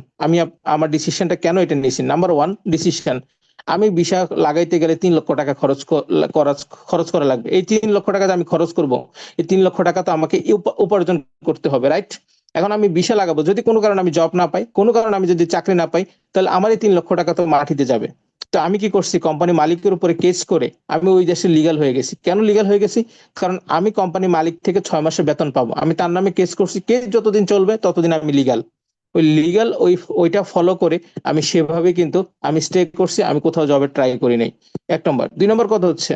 আমার ডিসিশনটা কেন এটা নিয়েছি, নাম্বার ওয়ান ডিসিশন, আমি ভিসা লাগাইতে গেলে 3 লক্ষ টাকা খরচ করা লাগবে। এই 3 লক্ষ টাকা যে আমি খরচ করব, এই 3 লক্ষ টাকা তো আমাকে উপার্জন করতে হবে, রাইট? এখন আমি ভিসা লাগাবো, যদি কোনো কারণে আমি জব না পাই, কোনো কারণে আমি যদি চাকরি না পাই, তাহলে আমার এই 3 লক্ষ টাকা তো মাটিতে যাবে। তো আমি কি করছি, কোম্পানি মালিকের উপরে কেস করে আমি ওই দেশে লিগাল হয়ে গেছি। কেন লিগাল হয়ে গেছি? কারণ আমি কোম্পানি মালিক থেকে 6 মাসের বেতন পাবো, আমি তার নামে কেস করছি, কেস যতদিন চলবে ততদিন আমি লিগাল। ওই লিগাল, ওইটা ফলো করে আমি সেভাবে কিন্তু আমি স্টে করছি, আমি কোথাও জবের ট্রাই করি নাই। 1 নম্বর। 2 নম্বর কথা হচ্ছে,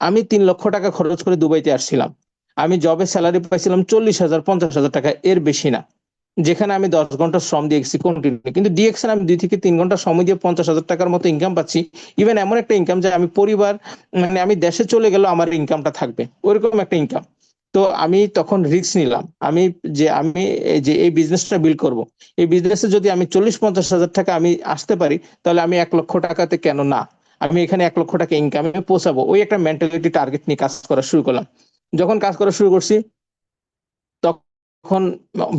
আমি 3 লক্ষ টাকা খরচ করে দুবাইতে আসছিলাম। আমি জবে স্যালারি পাইছিলাম 40,000, 50,000 টাকা, এর বেশি না। যেখানে আমি 10 ঘন্টা শ্রম দিয়ে গেছি কন্টিনিউ, কিন্তু ডিএক্সএন আমি 2 থেকে 3 ঘন্টা সময় দিয়ে 50,000 টাকার মতো ইনকাম পাচ্ছি। ইভেন এমন একটা ইনকাম যে আমি পরিবার, মানে আমি দেশে চলে গেলেও আমার ইনকামটা থাকবে, ওইরকম একটা ইনকাম। তো আমি তখন রিস্ক নিলাম, আমি এই বিজনেসটা বিল্ড করব। এই বিজনেসে যদি আমি 40-50 হাজার টাকা আমি আসতে পারি, তাহলে আমি 1 লক্ষ টাকাতে কেন না, আমি এখানে 1 লক্ষ টাকা ইনকামে পৌঁছাবো, ওই একটা মেন্টালিটি টার্গেট নিয়ে কাজ করা শুরু করলাম। যখন কাজ করা শুরু করছি, তখন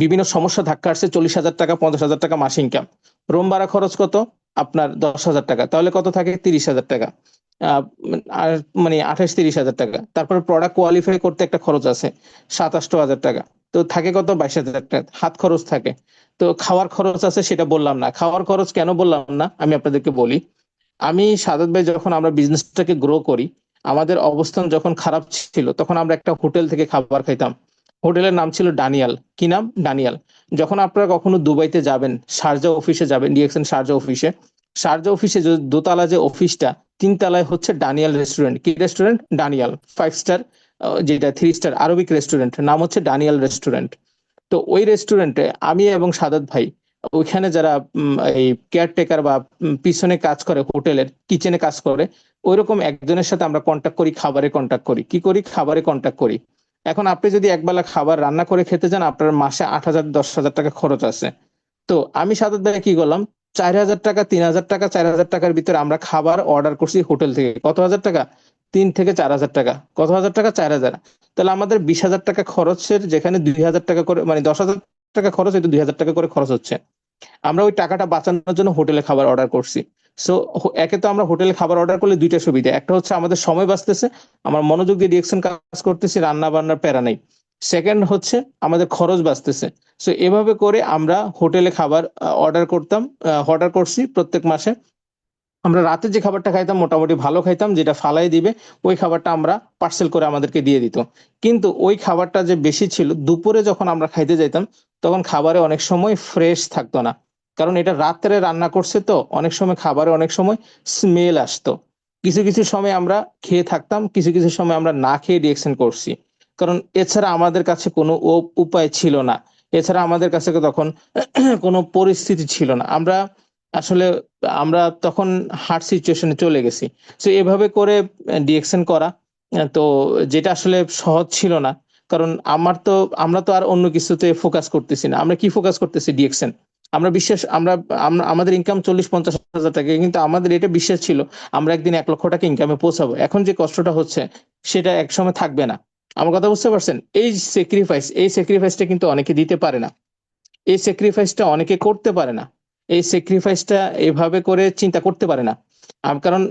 বিভিন্ন সমস্যা ধাক্কা আসছে। 40,000 টাকা, 50,000 টাকা মাস ইনকাম, রুম ভাড়া খরচ কত? আপনার 10,000 টাকা, তাহলে কত থাকে? 30,000 টাকা। আহ, আর মানে 28-30 হাজার টাকা। তারপর প্রোডাক্ট কোয়ালিফাই করতে একটা খরচ আছে 27-28 হাজার টাকা। তো থাকে কত? 22,000 টাকা হাত খরচ থাকে। তো খাওয়ার খরচ আছে, সেটা বললাম না। খাওয়ার খরচ কেন বললাম না, আমি আপনাদেরকে বলি। আমি সাদাত ভাই, যখন আমরা বিজনেসটাকে গ্রো করি, আমাদের অবস্থান যখন খারাপ ছিল, তখন আমরা একটা হোটেল থেকে খাবার খাইতাম। হোটেলের নাম ছিল ডানিয়াল। কি নাম? ডানিয়াল। যখন আপনারা কখনো দুবাইতে যাবেন, শারজা অফিসে যাবেন, ডিএক্সএন শারজা অফিসে, শারজা অফিসে যে দোতলা যে অফিসটা, 3 তলায় হচ্ছে ডানিয়াল রেস্টুরেন্ট। কি রেস্টুরেন্ট? ডানিয়াল 5 স্টার, যেটা 3 স্টার আরবিক রেস্টুরেন্ট, নাম হচ্ছে ডানিয়াল রেস্টুরেন্ট। তো ওই রেস্টুরেন্টে আমি এবং সাদাত ভাই, ওইখানে যারা এই কেয়ারটেকার বা পিছনে কাজ করে, হোটেলের কিচেনে কাজ করে, ওইরকম একজনের সাথে আমরা কন্ট্যাক্ট করি, খাবারে কন্ট্যাক্ট করি। কি করি? খাবারে কন্ট্যাক্ট করি। এখন আপনি যদি একবেলা খাবার রান্না করে খেতে যান, আপনার মাসে 8,000 10,000 টাকা খরচ আছে। তো আমি সাদাত ভাই কি করলাম, 4,000 টাকা, 3,000 টাকা, 4,000 টাকার ভিতরে আমরা খাবার অর্ডার করছি হোটেল থেকে। কত হাজার টাকা? 3 থেকে 4,000 টাকা। কত হাজার টাকা? 4,000। তাহলে আমাদের 20,000 টাকা খরচের যেখানে 2,000 টাকা করে, মানে 10,000 টাকা খরচ, হয়তো 2,000 টাকা করে খরচ হচ্ছে। আমরা ওই টাকাটা বাঁচানোর জন্য হোটেলে খাবার অর্ডার করছি। সো একে তো আমরা হোটেলে খাবার অর্ডার করলে দুইটা সুবিধা, একটা হচ্ছে আমাদের সময় বাঁচতেছে, আমার মনোযোগ দিয়ে ডিরেকশন কাজ করতেছি, রান্না বান্নার প্যারা নেই। সেকেন্ড হচ্ছে আমাদের খরচ বাঁচতেছে। সো এভাবে করে আমরা হোটেলে খাবার অর্ডার করতাম, অর্ডার করছি প্রত্যেক মাসে। আমরা রাতে যে খাবারটা খাইতাম মোটামুটি ভালো খাইতাম, যেটা ফালাই দিবে ওই খাবারটা আমরা পার্সেল করে আমাদেরকে দিয়ে দিত। কিন্তু ওই খাবারটা যে বেশি ছিল, দুপুরে যখন আমরা খাইতে যাইতাম, তখন খাবারে অনেক সময় ফ্রেশ থাকতো না। কারণ এটা রাত্রে রান্না করছে, তো অনেক সময় খাবারে অনেক সময় স্মেল আসতো। কিছু কিছু সময় আমরা খেয়ে থাকতাম, কিছু কিছু সময় আমরা না খেয়ে রিয়েকশন করছি। কারণ এছাড়া আমাদের কাছে কোনো উপায় ছিল না। এছাড়া আমাদের কাছে তখন কোনো পরিস্থিতি ছিল না। আসলে আমরা তখন হার্ড সিচুয়েশনে চলে গেছি। সো এভাবে করে ডিরেকশন করা, তো যেটা আসলে সহজ ছিল না। কারণ আমরা তো আর অন্য কিছুতে ফোকাস করতেছি না। আমরা কি ফোকাস করতেছি? ডিরেকশন। আমরা বিশ্বাস আমরা আমরা আমাদের ইনকাম 40-50 হাজার টাকা, কিন্তু আমাদের এটা বিশ্বাস ছিল আমরা একদিন 1 লক্ষ টাকা ইনকামে পৌঁছাবো। এখন যে কষ্টটা হচ্ছে সেটা একসময় থাকবে না। আমার কথা বুঝতে পারছেন? এই স্যাক্রিফাইসটা কিন্তু অনেকে দিতে পারে না। এই স্যাক্রিফাইসটা অনেকে করতে পারে না। এই স্যাক্রিফাইসটা এভাবে করে চিন্তা করতে পারে না। কারণ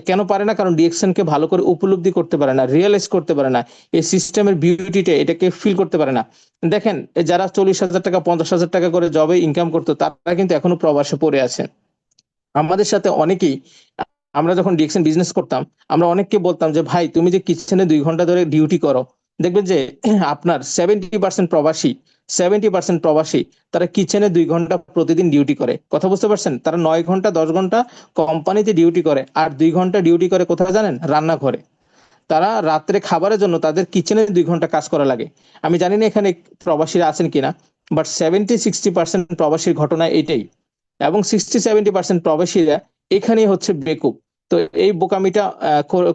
কেন পারে না? কারণ ডিরেকশনকে ভালো করে উপলব্ধি করতে পারে না, রিয়ালাইজ করতে পারে না। এই সিস্টেমের বিউটিটা এটাকে ফিল করতে পারে না। দেখেন, যারা 40,000 টাকা 50,000 টাকা করে জবে ইনকাম করতো, তারা কিন্তু এখনো প্রবাসে পড়ে আছে। আমাদের সাথে অনেকেই, আমরা যখন ডিরেকশন বিজনেস করতাম, আমরা অনেককে বলতাম যে ভাই তুমি যে কিচেনে 2 ঘন্টা ধরে ডিউটি করো, দেখবেন যে আপনার 70% প্রবাসী তারা কিচেনে 2 ঘন্টা প্রতিদিন ডিউটি করে। কথা বুঝতে পারছেন? তারা 9 ঘন্টা 10 ঘন্টা কোম্পানিতে ডিউটি করে, আর 2 ঘন্টা ডিউটি করে কোথায় জানেন? রান্নাঘরে। তারা রাত্রে খাবারের জন্য তাদের কিচেনে 2 ঘন্টা কাজ করা লাগে। আমি জানি না এখানে প্রবাসীরা আছেন কিনা, বাট 70-60% প্রবাসীর ঘটনা এটাই। এবং 60-70% প্রবাসীরা এখানেই হচ্ছে বেকুব। তো এই বোকামিটা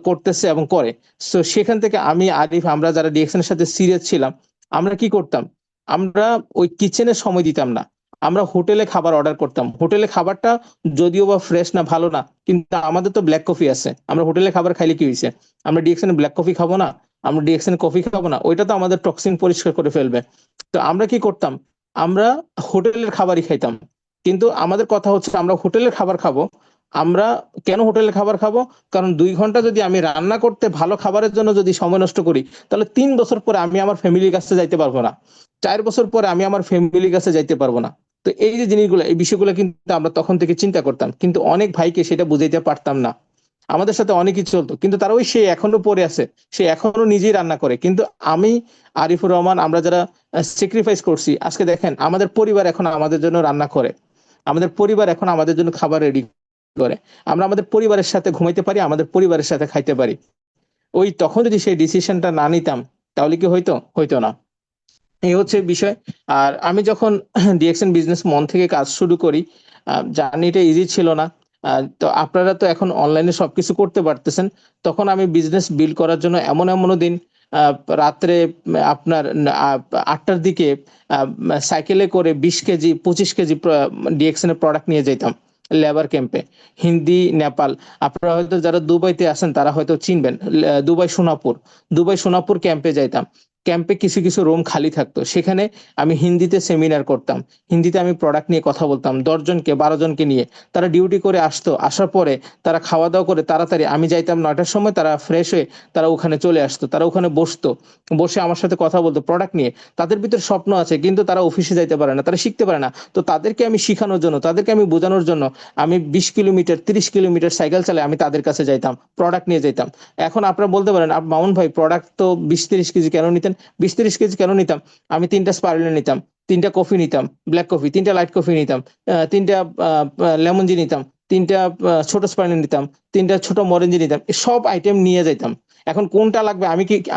করতেছে এবং করে। তো সেখান থেকে আমি আরিফ, আমরা যারা ডিরেকশনের সাথে সিরিয়াস ছিলাম, আমরা কি করতাম? আমরা ওই কিচেনে সময় দিতাম না। আমরা হোটেলে খাবার অর্ডার করতাম। হোটেলে খাবারটা যদিও বা ফ্রেশ না, ভালো না, কিন্তু আমাদের তো ব্ল্যাক কফি আছে। আমরা হোটেলে খাবার খাইলে কি হয়েছে? আমরা ডিরেকশনে ব্ল্যাক কফি খাবো না? আমরা ডিরেকশনে কফি খাবো না? ওইটা তো আমাদের টক্সিন পরিষ্কার করে ফেলবে। তো আমরা কি করতাম? আমরা হোটেলের খাবারই খাইতাম। কিন্তু আমাদের কথা হচ্ছে আমরা হোটেলের খাবার খাবো। আমরা কেন হোটেলের খাবার খাবো? কারণ 2 ঘন্টা যদি আমি রান্না করতে ভালো খাবারের জন্য যদি সময় নষ্ট করি, তাহলে 3 বছর পরে আমি আমার ফ্যামিলির কাছে যাইতে পারবো না। 4 বছর পরে আমি আমার ফ্যামিলির কাছে যাইতে পারবো না। তো এই যে জিনিসগুলো, এই বিষয়গুলো কিন্তু আমরা তখন থেকে চিন্তা করতাম, কিন্তু অনেক ভাইকে সেটা বুঝাইতে পারতাম না। আমাদের সাথে অনেকই চলতো, কিন্তু তারা সে এখনো পড়ে আছে, সে এখনো নিজেই রান্না করে। কিন্তু আমি, আরিফুর রহমান, আমরা যারা স্যাক্রিফাইস করছি, আজকে দেখেন আমাদের পরিবার এখন আমাদের জন্য রান্না করে, আমাদের পরিবার এখন আমাদের জন্য খাবার রেডি করে। আমরা আমাদের পরিবারের সাথে ঘুমাইতে পারি, আমাদের পরিবারের সাথে খাইতে পারি। ওই তখন যদি সেই ডিসিশনটা না নিতাম, তাহলে কি হইতো? হইতো না। এই হচ্ছে বিষয়। আর আমি যখন ডিএক্সএন বিজনেস মন থেকে কাজ শুরু করি, জার্নিটা ইজি ছিল না। তো আপনারা তো এখন অনলাইনে সবকিছু করতে পারতেছেন। তখন আমি বিজনেস বিল্ড করার জন্য এমন এমনও দিন, আহ, রাত্রে আপনার 8টার দিকে সাইকেলে করে 20 কেজি 25 কেজি ডিএক্সএন এর প্রোডাক্ট নিয়ে যেতাম লেবার ক্যাম্পে, হিন্দি, নেপাল। আপনারা হয়তো যারা দুবাইতে আছেন তারা হয়তো চিনবেন, দুবাই সোনাপুর ক্যাম্পে যাইতাম। ক্যাম্পে কিছু কিছু রুম খালি থাকতো, সেখানে আমি হিন্দিতে সেমিনার করতাম। হিন্দিতে আমি প্রোডাক্ট নিয়ে কথা বলতাম 10 জনকে 12 জনকে নিয়ে। তারা ডিউটি করে আসতো, আসার পরে তারা খাওয়া দাওয়া করে তাড়াতাড়ি, আমি যাইতাম 9টার সময়, তারা ফ্রেশ হয়ে তারা ওখানে চলে আসতো, তারা ওখানে বসতো, বসে আমার সাথে কথা বলতো প্রোডাক্ট নিয়ে। তাদের ভিতর স্বপ্ন আছে, কিন্তু তারা অফিসে যাইতে পারে না, তারা শিখতে পারে না। তো তাদেরকে আমি শিখানোর জন্য, তাদেরকে আমি বোঝানোর জন্য আমি 20 কিলোমিটার 30 কিলোমিটার সাইকেল চালাই আমি তাদের কাছে যাইতাম, প্রোডাক্ট নিয়ে যাইতাম। এখন আপনারা বলতে পারেন, মামুন ভাই প্রোডাক্ট তো 20-30 কেজি কেন নিতেন? 20-30 কেজি কেন নিতাম? আমি 3টা স্পারুলিন নিতাম, 3টা কফি নিতাম, ব্ল্যাক কফি, 3টা লাইট কফি নিতাম, 3টা লেমন জি নিতাম, তিনটা ছোট স্পাইনাল নিতাম, তিনটা ছোট মরেঞ্জি নিতাম, সব আইটেম নিয়ে যাইতাম। এখন কোনটা লাগবে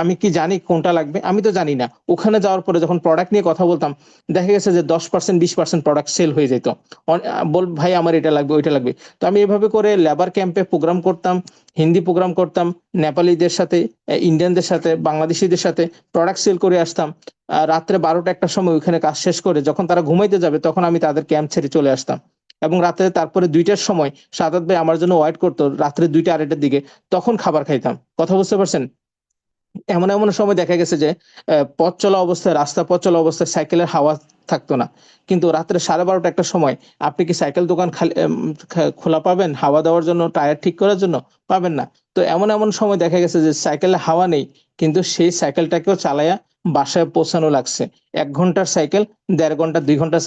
আমি কি জানি কোনটা লাগবে? আমি তো জানি না। ওখানে যাওয়ার পরে যখন প্রোডাক্ট নিয়ে কথা বলতাম, দেখা গেছে যে 10% 20% প্রোডাক্ট সেল হয়ে যেত। বল ভাই আমার এটা লাগবে ওইটা লাগবে। তো আমি এভাবে করে লেবার ক্যাম্পে প্রোগ্রাম করতাম, হিন্দি প্রোগ্রাম করতাম, নেপালিদের সাথে, ইন্ডিয়ানদের সাথে, বাংলাদেশিদের সাথে প্রোডাক্ট সেল করে আসতাম। রাত্রে 12টা 1টার সময় ওইখানে কাজ শেষ করে যখন তারা ঘুমাইতে যাবে তখন আমি তাদের ক্যাম্প ছেড়ে চলে আসতাম। এবং রাতে তারপরে 2টার সময় সাদাত ভাই আমার জন্য ওয়েট করতো, রাত্রে 2টা 2:30টার দিকে, তখন খাবার খাইতাম। কথা বুঝতে পারছেন? এমন এমন সময় দেখা গেছে যে পথ চলা অবস্থায়, রাস্তা পথ চলা অবস্থায় সাইকেলের হাওয়া থাকতো না, কিন্তু রাত্রে 12:30 একটা সময় আপনি কি সাইকেল দোকান খালি খোলা পাবেন হাওয়া দেওয়ার জন্য, টায়ার ঠিক করার জন্য? পাবেন না। তো এমন এমন সময় দেখা গেছে যে সাইকেলে হাওয়া নেই, কিন্তু সেই সাইকেলটাকেও চালায়া বাসায় পৌঁছানো লাগছে। 1 ঘন্টার সাইকেল 1.5 ঘন্টা 2 ঘন্টা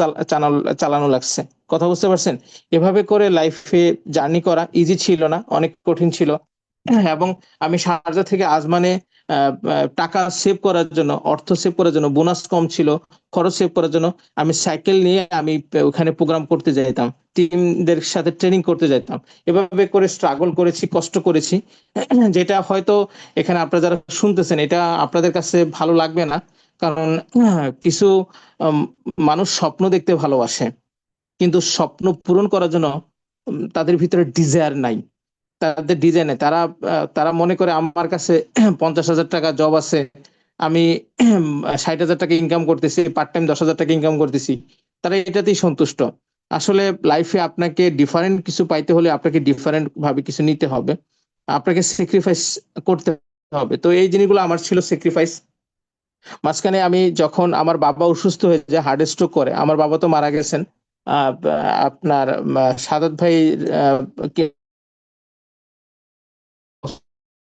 চালানো লাগছে। কথা বুঝতে পারছেন? এভাবে করে লাইফে জার্নি করা ইজি ছিল না, অনেক কঠিন ছিল। এবং আমি শারজা থেকে আজমানে টাকা সেভ করার জন্য, অর্থ সেভ করার জন্য, বোনাস কম ছিল, খরচ সেভ করার জন্য আমি সাইকেল নিয়ে আমি ওখানে প্রোগ্রাম করতে যাইতাম, টিমদের সাথে ট্রেনিং করতে যাইতাম। এভাবে করে স্ট্রাগল করেছি, কষ্ট করেছি, যেটা হয়তো এখানে আপনারা যারা শুনতেছেন এটা আপনাদের কাছে ভালো লাগবে না। কারণ কিছু উম, মানুষ স্বপ্ন দেখতে ভালোবাসে, কিন্তু স্বপ্ন পূরণ করার জন্য তাদের ভিতরে ডিজায়ার নাই, তাদের ডিজাইনে তারা মনে করে আমার কাছে 50,000 টাকা জব আছে, আমি 60,000 টাকা ইনকাম করতেছি, পার্ট টাইম 10,000 টাকা ইনকাম করতেছি, তারা এটাতেই সন্তুষ্ট। আসলে লাইফে আপনাকে ডিফারেন্ট কিছু পাইতে হলে আপনাকে ডিফারেন্ট ভাবে কিছু নিতে হবে, আপনাকে স্যাক্রিফাইস করতে হবে। তো এই জিনিসগুলো আমার ছিল স্যাক্রিফাইস। মাঝখানে আমি যখন আমার বাবা অসুস্থ হয়ে যায়, হার্ট স্ট্রোক করে, আমার বাবা তো মারা গেছেন। আপনার সাদাত ভাই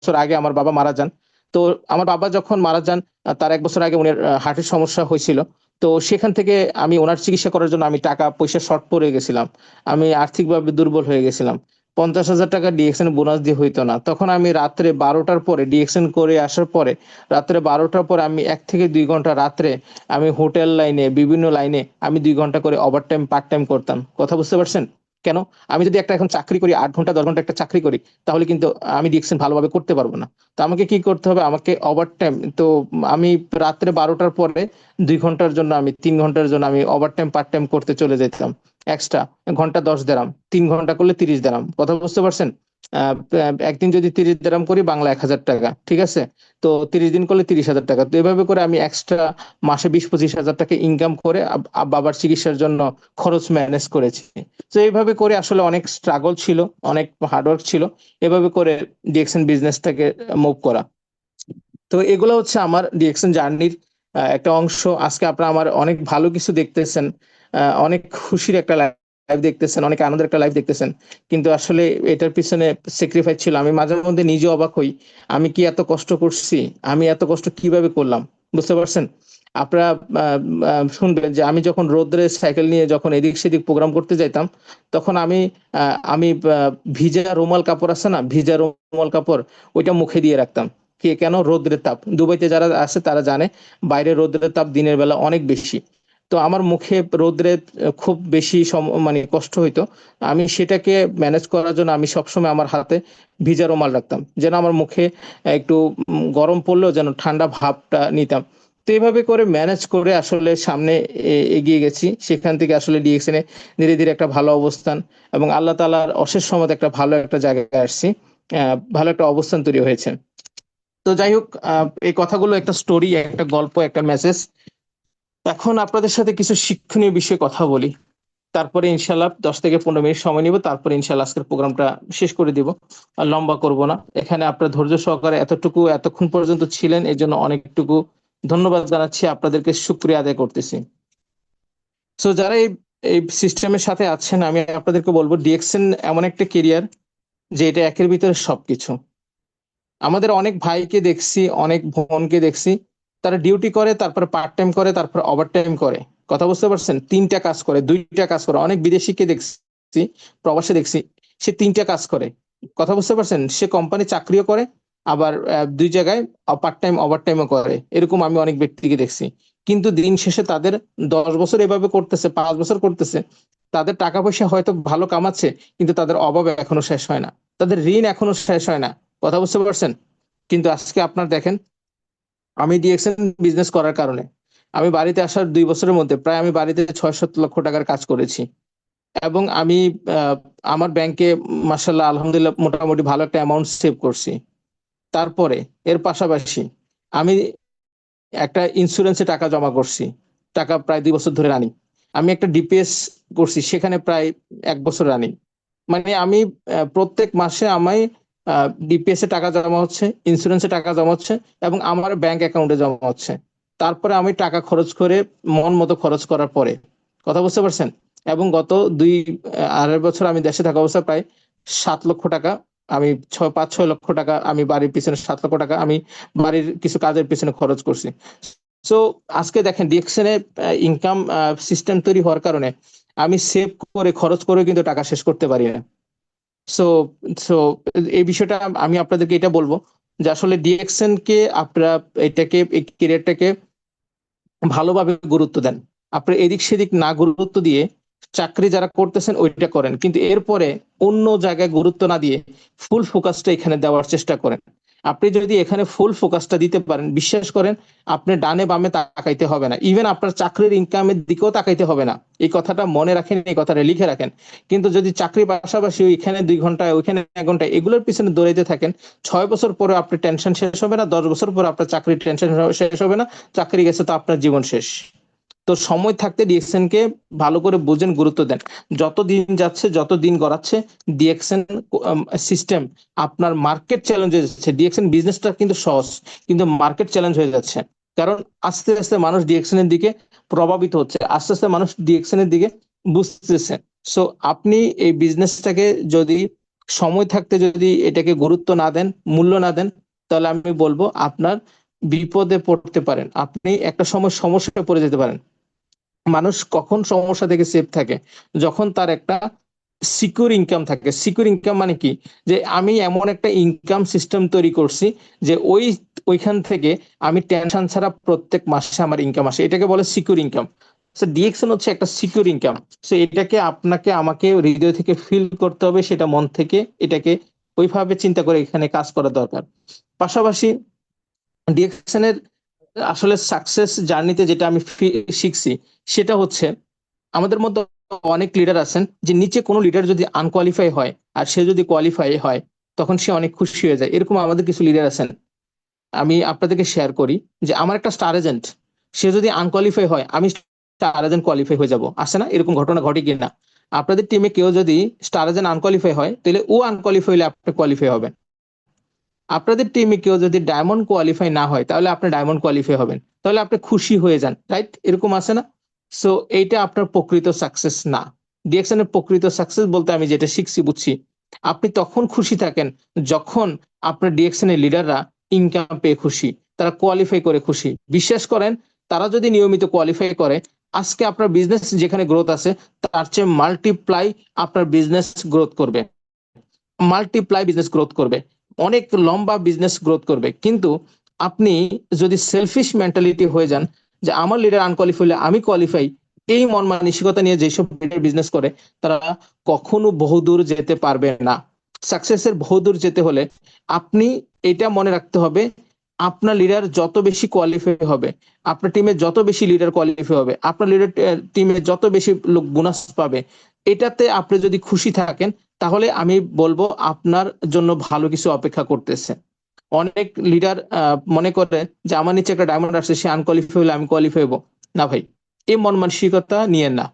বছর আগে আমার বাবা মারা যান। তো আমার বাবা যখন মারা যান, তার 1 বছর আগে উনার হার্টের সমস্যা হয়েছিল। তো সেখান থেকে আমি ওনার চিকিৎসা করার জন্য আমি টাকা পয়সা শর্ট পড়ে গেছিলাম, আমি আর্থিকভাবে দুর্বল হয়ে গেছিলাম। 50,000 টাকা ডিএক্সএন বোনাস দিয়ে হইতো না, তখন আমি রাত্রে 12টার পরে ডিএক্সএন করে আসার পরে, রাত্রে 12টার পরে আমি 1 থেকে 2 ঘন্টা রাত্রে আমি হোটেল লাইনে, বিভিন্ন লাইনে আমি 2 ঘন্টা করে ওভার টাইম পার্ট টাইম করতাম। কথা বুঝতে পারছেন? কেন? আমি যদি একটা এখন চাকরি করি, 8 ঘন্টা 10 ঘন্টা একটা চাকরি করি, তাহলে কিন্তু আমি ডিএকশন ভালোভাবে করতে পারবো না। তো আমাকে কি করতে হবে? আমাকে ওভার টাইম। তো আমি রাত্রে 12টার পরে 2 ঘন্টার জন্য, আমি 3 ঘন্টার জন্য আমি ওভার টাইম পার্ট টাইম করতে চলে যেতাম। এক্সট্রা ঘন্টা 10 দিরাম, 3 ঘন্টা করলে 30 দিরাম। কথা বুঝতে পারছেন? একদিন যদি 30 দিরাম করি, বাংলা 1,000 টাকা, ঠিক আছে? তো 30 দিন করলে 30,000 টাকা। তো এভাবে করে আমি এক্সট্রা মাসে 20-25 হাজার টাকা ইনকাম করে বাবার চিকিৎসার জন্য খরচ ম্যানেজ করেছি। তো এইভাবে করে আসলে অনেক স্ট্রাগল ছিল, অনেক হার্ডওয়ার্ক ছিল, এভাবে করে ডিএকশন বিজনেসটাকে মুভ করা। তো এগুলো হচ্ছে আমার ডিএকশন জার্নির একটা অংশ। আজকে আপনারা আমার অনেক ভালো কিছু দেখতেছেন, অনেক খুশির একটা লাইফ দেখতেছেন, অনেক আনন্দের একটা লাইফ দেখতেছেন, কিন্তু আসলে এটার পিছনে স্যাক্রিফাইস ছিল। আমি মাঝে মধ্যে নিজে অবাক হই, আমি কি এত কষ্ট করছি, আমি এত কষ্ট কিভাবে করলাম। বুঝতে পারছেন? আপনারা শুনবেন যে আমি যখন রোদ্রে সাইকেল নিয়ে যখন এদিক সেদিক প্রোগ্রাম করতে যাইতাম, তখন আমি ভিজা রুমাল কাপড় আছে না, ভিজা রুমাল কাপড়, ওইটা মুখে দিয়ে রাখতাম। কে কেন? রোদ্রের তাপ, দুবাইতে যারা আছে তারা জানে বাইরে রোদ্রের তাপ দিনের বেলা অনেক বেশি। তো আমার মুখে রোদ্রে খুব বেশি মানে কষ্ট হইতো। আমি সেটাকে ম্যানেজ করার জন্য আমি সবসময় আমার হাতে ভিজা রুমাল রাখতাম, যেন আমার মুখে একটু গরম পড়লেও যেন ঠান্ডা ভাবটা নিতাম। তো এইভাবে করে ম্যানেজ করে আসলে সামনে এগিয়ে গেছি। সেখান থেকে আসলে ডিএক্সএন এ ধীরে ধীরে একটা ভালো অবস্থান এবং আল্লাহ তাআলার অশেষ রহমতে একটা ভালো একটা জায়গায় আসছি, ভালো একটা অবস্থান তৈরি হয়েছে। তো যাই হোক, এই কথাগুলো একটা স্টোরি, একটা গল্প, একটা মেসেজ। এখন আপনাদের সাথে কিছু শিক্ষণীয় বিষয়ে কথা বলি, তারপরে ইনশাল্লাহ 10 থেকে 15 মিনিট সময় নিব, তারপরে ইনশাল্লাহ আজকের প্রোগ্রামটা শেষ করে দিব। আর লম্বা করব না। এখানে আপনার ধৈর্য সহকারে এতক্ষণ পর্যন্ত ছিলেন, এই জন্য অনেকটুকু ধন্যবাদ জানাচ্ছি, আপনাদেরকে শুক্রিয়া আদায় করতেছি। সো যারা এই এই সিস্টেমের সাথে আছেন, আমি আপনাদেরকে বলবো ডিএক্সএন এমন একটা কেরিয়ার যে এটা একের ভিতরে সবকিছু। আমাদের অনেক ভাইকে দেখছি, অনেক বোনকে দেখছি, তারা ডিউটি করে, তারপরে পার্ট টাইম করে, তারপরে ওভার টাইম করে। কথা বুঝতে পারছেন? 3টা কাজ করে, 2টা কাজ করে। অনেক বিদেশিকে দেখছি, প্রবাসে দেখছি, সে 3টা কাজ করে। কথা বুঝতে পারছেন? সে কোম্পানি চাকরিও করে, আবার 2 জায়গায় পার্ট টাইম ওভার টাইমও করে। এরকম আমি অনেক ব্যক্তিকে দেখছি। কিন্তু দিন শেষে তাদের 10 বছর এভাবে করতেছে, 5 বছর করতেছে, তাদের টাকা পয়সা হয়তো ভালো কামাচ্ছে, কিন্তু তাদের অভাব এখনো শেষ হয় না, তাদের ঋণ এখনো শেষ হয় না। কথা বুঝতে পারছেন? কিন্তু আজকে আপনার দেখেন, আমি ডিএক্সএন বিজনেস করার কারণে আমি বাড়িতে আসার 2 বছরের মধ্যে প্রায় আমি বাড়িতে 6-7 লক্ষ টাকার কাজ করেছি। এবং আমি আহ, আমার ব্যাংকে মার্শাল্লাহ আলহামদুলিল্লাহ মোটামুটি ভালো একটা অ্যামাউন্ট সেভ করছি। তারপরে এর পাশাপাশি আমি একটা ইন্স্যুরেন্সে টাকা জমা করছি, টাকা প্রায় 2 বছর ধরে রানি। আমি একটা ডিপিএস করছি, সেখানে প্রায় 1 বছর রানি। মানে আমি প্রত্যেক মাসে আমায় ডিপিএস এ টাকা জমা হচ্ছে, ইন্স্যুরেন্সে টাকা জমা হচ্ছে, এবং আমার ব্যাংক অ্যাকাউন্টে জমা হচ্ছে। তারপরে আমি টাকা খরচ করে মন মতো খরচ করার পরে, কথা বুঝতে পারছেন? এবং গত 2-2.5 বছর আমি দেশে থাকা অবস্থায় প্রায় 7 লক্ষ টাকা, আমি 5-6 লক্ষ টাকা আমি বাড়ির পিছনে, 7 লক্ষ টাকা আমি বাড়ির কিছু কাজের পিছনে খরচ করছি। সো আজকে দেখেন ডিএকশন এ ইনকাম সিস্টেম তৈরি হওয়ার কারণে আমি সেভ করে খরচ করে কিন্তু টাকা শেষ করতে পারি না। সো সো এই বিষয়টা আমি আপনাদেরকে এটা বলবো যে আসলে ডিএক্সএন কে আপনারা এটাকে, এই ক্যারিয়ারটাকে ভালোভাবে গুরুত্ব দেন। আপনি এদিক সেদিক না গুরুত্ব দিয়ে চাকরি যারা করতেছেন ওইটা করেন, কিন্তু এরপরে অন্য জায়গায় গুরুত্ব না দিয়ে ফুল ফোকাসটা এখানে দেওয়ার চেষ্টা করেন। আপনি যদি এখানে ফুল ফোকাসটা দিতে পারেন, বিশ্বাস করেন আপনি ডানে বামে তাকাইতে হবে না, ইভেন আপনার চাকরির ইনকামের দিকেও তাকাইতে হবে না। এই কথাটা মনে রাখেন, এই কথাটা লিখে রাখেন। কিন্তু যদি চাকরির পাশাপাশি ওইখানে 2 ঘন্টা, ওইখানে 1 ঘন্টা এগুলোর পিছনে দৌড়াইতে থাকেন, 6 বছর পরে আপনার টেনশন শেষ হবে না, 10 বছর পরে আপনার চাকরির টেনশন শেষ হবে না, চাকরি গেছে তো আপনার জীবন শেষ। তো সময় থাকতে ডিএক্সএন কে ভালো করে বুঝেন, গুরুত্ব দেন। যত দিন যাচ্ছে, যত দিন গড়াচ্ছে, ডিএক্সএন সিস্টেম আপনার মার্কেট চ্যালেঞ্জ হয়ে যাচ্ছে। ডিএক্সএন বিজনেসটা কিন্তু সহজ, কিন্তু মার্কেট চ্যালেঞ্জ হয়ে যাচ্ছে। কারণ আস্তে আস্তে মানুষ ডিএক্সএন এর দিকে প্রভাবিত হচ্ছে, আস্তে আস্তে মানুষ ডিএক্সএন এর দিকে বুঝতেছে। সো আপনি এই বিজনেসটাকে যদি সময় থাকতে যদি এটাকে গুরুত্ব না দেন, মূল্য না দেন, তাহলে আমি বলবো আপনার বিপদে পড়তে পারেন, আপনি একটা সময় সমস্যায় পড়ে যেতে পারেন। মানুষ কখন সমস্যা থেকে সেফ থাকে? যখন তার একটা সিকিউর ইনকাম থাকে। সিকিউর ইনকাম মানে কি? যে আমি এমন একটা ইনকাম সিস্টেম তৈরি করছি যে ওইখান থেকে আমি টেনশন ছাড়া প্রত্যেক মাসে আমার ইনকাম আসে, এটাকে বলে সিকিউর ইনকাম। সো ডিএক্সএন হচ্ছে একটা সিকিউর ইনকাম। সো এটাকে আপনাকে আমাকে হৃদয় থেকে ফিল করতে হবে, সেটা মন থেকে এটাকে ওইভাবে চিন্তা করে এখানে কাজ করা দরকার। পাশাপাশি ডিএক্সএন এর আসলে সাকসেস জার্নিতে যেটা আমি শিখছি সেটা হচ্ছে, আমাদের মধ্যে অনেক লিডার আছেন যে নিচে কোনো লিডার যদি আনকোয়ালিফাই হয় আর সে যদি কোয়ালিফাই হয়, তখন সে অনেক খুশি হয়ে যায়। এরকম আমাদের কিছু লিডার আছেন, আমি আপনাদেরকে শেয়ার করি যে আমার একটা স্টার এজেন্ট, সে যদি আনকোয়ালিফাই হয়, আমি স্টার এজেন্ট কোয়ালিফাই হয়ে যাব। আসে না এরকম ঘটনা? ঘটে কিনা? আপনাদের টিমে কেউ যদি স্টার এজেন্ট আনকোয়ালিফাই হয়, তাহলে ও আনকোয়ালিফাই হলে আপনি কোয়ালিফাই হবেন। আপনাদের টিমে কেউ যদি ডায়মন্ড কোয়ালিফাই না হয়, তাহলে আপনি ডায়মন্ড কোয়ালিফাই হবেন, তাহলে আপনি খুশি হয়ে যান, রাইট? এরকম আছে না? সো এইটা আপনার প্রকৃত সাকসেস না। ডিএক্সএন এর প্রকৃত সাকসেস বলতে আমি যেটা শিখছি বুঝছি, আপনি তখন খুশি থাকেন যখন আপনার ডিএক্সএন এর লিডাররা ইনকাম পেয়ে খুশি, তারা কোয়ালিফাই করে খুশি। বিশ্বাস করেন, তারা যদি নিয়মিত কোয়ালিফাই করে, আজকে আপনার বিজনেস যেখানে গ্রোথ আছে, তার চেয়ে মাল্টিপ্লাই আপনার বিজনেস গ্রোথ করবে, মাল্টিপ্লাই বিজনেস গ্রোথ করবে, অনেক লম্বা বিজনেস গ্রোথ করবে। কিন্তু আপনি যদি সেলফিশ মেন্টালিটি হয়ে যান যে আমার লিডার আনকোয়ালিফাই হলে আমি কোয়ালিফাই, এই মন মানসিকতা নিয়ে যেসব লিডার বিজনেস করে, তারা কখনো বহুদূর যেতে পারবে না। সাকসেসের বহুদূর যেতে হলে আপনি এটা মনে রাখতে হবে, আপনার লিডার যত বেশি কোয়ালিফাই হবে, আপনার টিমে যত বেশি লিডার কোয়ালিফাই হবে, আপনার লিডার টিমে যত বেশি লোক বোনাস পাবে, এটাতে আপনি যদি খুশি থাকেন, তাহলে আমি বলবো আপনার জন্য ভালো কিছু অপেক্ষা করতেছে। অনেক লিডার মনে করে যে আমার নিচে একটা ডায়মন্ড আসছে, সে আনকোয়ালিফাই হলে আমি কোয়ালিফাই হবো। না ভাই, এই মন মানসিকতা নিয়ে না।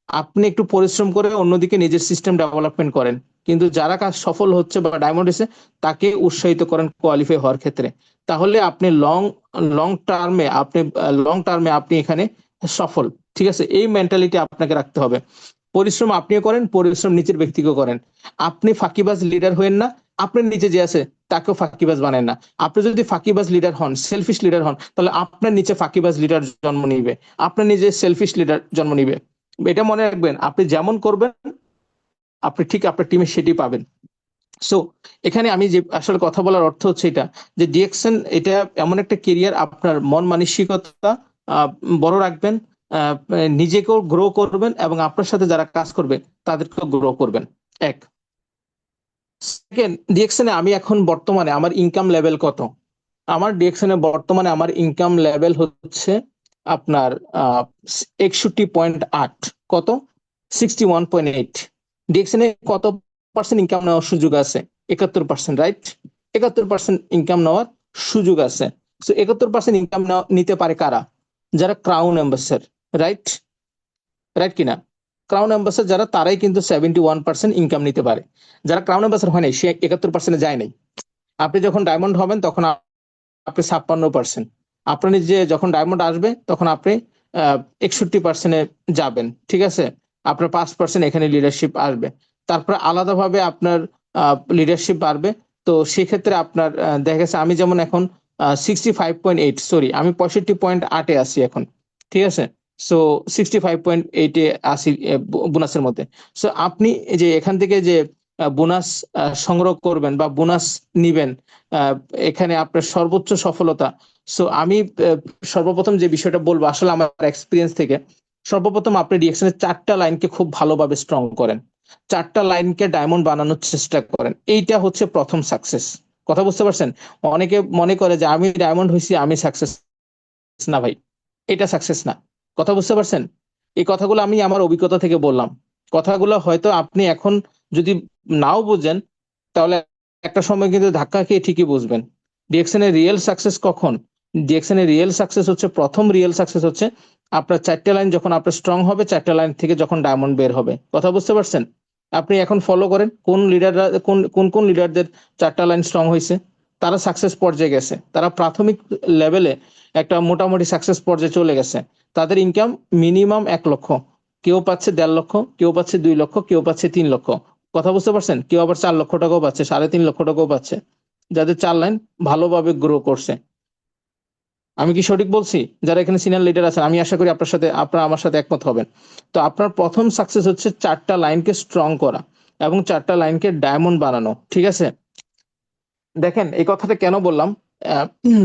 আপনি একটু পরিশ্রম করে অন্যদিকে নিজের সিস্টেম ডেভেলপমেন্ট করেন, কিন্তু যারা কাজ সফল হচ্ছে বা ডায়মন্ড এসে, তাকে উৎসাহিত করেন কোয়ালিফাই হওয়ার ক্ষেত্রে। তাহলে আপনি লং লং টার্মে আপনি এখানে সফল। ঠিক আছে, এই মেন্টালিটি আপনাকে রাখতে হবে। পরিশ্রম আপনিও করেন, পরিশ্রম নিচের ব্যক্তিকেও করেন। আপনি ফাঁকিবাজ লিডার হয়েন না, আপনার নিচে যে আছে তাকেও ফাঁকিবাজ বানায় না। আপনি যদি ফাঁকিবাজ লিডার হন, সেলফিশ লিডার হন, তাহলে আপনার নিচে ফাঁকিবাজ লিডার জন্ম নিবে, আপনার নিজে সেলফিশ লিডার জন্ম নিবে। এটা মনে রাখবেন, আপনি যেমন করবেন আপনি ঠিক আপনার টিমে সেটি পাবেন। সো এখানে আমি যে আসলে কথা বলার অর্থ হচ্ছে এটা, যে ডিএক্সএন এটা এমন একটা কেরিয়ার, আপনার মন মানসিকতা আহ, বড় রাখবেন, আহ, নিজেকেও গ্রো করবেন এবং আপনার সাথে যারা কাজ করবে তাদেরকেও গ্রো করবেন। এক। সেকেন্ড, ডিএকশনে আমি এখন বর্তমানে আমার ইনকাম লেভেল কত? আমার ডিএকশনে বর্তমানে আমার ইনকাম লেভেল হচ্ছে আপনার 61.8। কত? 61.8। ডিএকশনে কত পার্সেন্ট ইনকাম নেওয়ার সুযোগ আছে? 71%, রাইট? 71% ইনকাম নেওয়ার সুযোগ আছে। সো 71% ইনকাম নিতে পারে কারা? যারা ক্রাউন এম্বাসেডর, রাইট? রাইট কিনা? ক্রাউন অ্যাম্বাসেডর যারা, তারাই কিন্তু 71% ইনকাম নিতে পারে। যারা ক্রাউন অ্যাম্বাসেডর হয় নাই, সে 71% যায় নাই। আপনি যখন ডায়মন্ড হবেন তখন আপনি 56%। আপনার যে যখন ডায়মন্ড আসবে তখন আপনি 61%-এ যাবেন, ঠিক আছে? আপনার 5% এখানে লিডারশিপ আসবে। তারপরে আলাদাভাবে আপনার লিডারশিপ বাড়বে। তো সেক্ষেত্রে আপনার দেখা গেছে আমি যেমন এখন 65.8, সরি, আমি 65.8-এ আছি এখন, ঠিক আছে? সো 65.8-এ আছি বোনাসের মধ্যে। সো আপনি যে এখান থেকে যে বোনাস সংগ্রহ করবেন বা বোনাস নিবেন, আহ, এখানে আপনার সর্বোচ্চ সফলতা। সো আমি সর্বপ্রথম যে বিষয়টা বলবো আসলে আমার এক্সপিরিয়েন্স থেকে, সর্বপ্রথম আপনি রিঅ্যাকশনের 4টা লাইনকে খুব ভালোভাবে স্ট্রং করেন, 4টা লাইনকে ডায়মন্ড বানানোর চেষ্টা করেন। এইটা হচ্ছে প্রথম সাকসেস। কথা বুঝতে পারছেন? অনেকে মনে করে যে আমি ডায়মন্ড হয়েছি আমি সাকসেস। না ভাই, এটা সাকসেস না। কথা বুঝতে পারছেন? এই কথাগুলো আমি আমার অভিজ্ঞতা থেকে বললাম। কথাগুলো হয়তো আপনি এখন যদি নাও বুঝেন, তাহলে একটা সময় কিন্তু ধাক্কা খেয়ে ঠিকই বুঝবেন। ডিএকশনের রিয়েল সাকসেস কখন? ডিএকশনের রিয়েল সাকসেস হচ্ছে, প্রথম রিয়েল সাকসেস হচ্ছে আপনার 4টে লাইন যখন আপনার স্ট্রং হবে, 4টে লাইন থেকে যখন ডায়মন্ড বের হবে। কথা বুঝতে পারছেন? আপনি এখন ফলো করেন কোন লিডাররা, কোন কোন কোন লিডারদের 4টা লাইন স্ট্রং হয়েছে, তারা সাকসেস পর্যায়ে গেছে, তারা প্রাথমিক লেভেলে একটা মোটামুটি সাকসেস পর্যায়ে চলে গেছে। তাদের ইনকাম মিনিমাম 1 লক্ষ, কেউ পাচ্ছে 1.5 লক্ষ, কেউ পাচ্ছে 2 লক্ষ, কেউ পাচ্ছে 3 লক্ষ। কথা বুঝতে পারছেন? কেউ আবার 4 লক্ষ টাকাও পাচ্ছে, 3.5 লক্ষ টাকাও পাচ্ছে, যাদের 4 লাইন ভালোভাবে গ্রো করছে। আমি কি সঠিক বলছি? যারা এখানে সিনিয়র লিডার আছেন, আমি আশা করি আপনারা আমার সাথে একমত হবেন। তো আপনার প্রথম সাকসেস হচ্ছে 4টা লাইনকে স্ট্রং করা এবং 4টা লাইনকে ডায়মন্ড বানানো, ঠিক আছে? দেখেন, এই কথাটা কেন বললাম,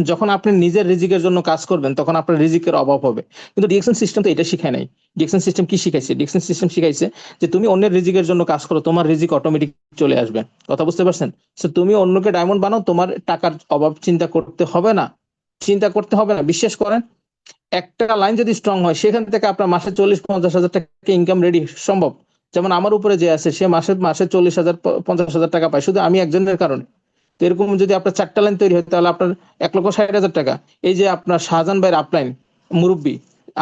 যখন আপনি নিজের রিজিকের জন্য কাজ করবেন তখন আপনার রিজিকের অভাব হবে। কিন্তু ডিএকশন সিস্টেম তো এটা শিখায় নাই। ডিএকশন সিস্টেম কি শিখাইছে? ডিএকশন সিস্টেম শিখাইছে যে তুমি অন্যের রিজিকের জন্য কাজ করো, তোমার রিজিক অটোমেটিক চলে আসবে। কথা বুঝতে পারছেন? সো তুমি অন্যকে ডায়মন্ড বানাও, তোমার টাকার অভাব চিন্তা করতে হবে না। চিন্তা করতে হবে না, বিশ্বাস করেন। একটা লাইন যদি স্ট্রং হয়, সেখান থেকে আপনার মাসে 40-50 হাজার টাকা ইনকাম রেডি সম্ভব। যেমন আমার উপরে যে আছে, সে মাসে মাসে 40,000-50,000 টাকা পায়, শুধু আমি একজনের কারণে। তো এরকম যদি আপনার 4টা লাইন তৈরি হয়, তাহলে আপনার 1,60,000 টাকা। এই যে আপনার শাহজাহান ভাইয়ের আপলাইন মুরব্বী,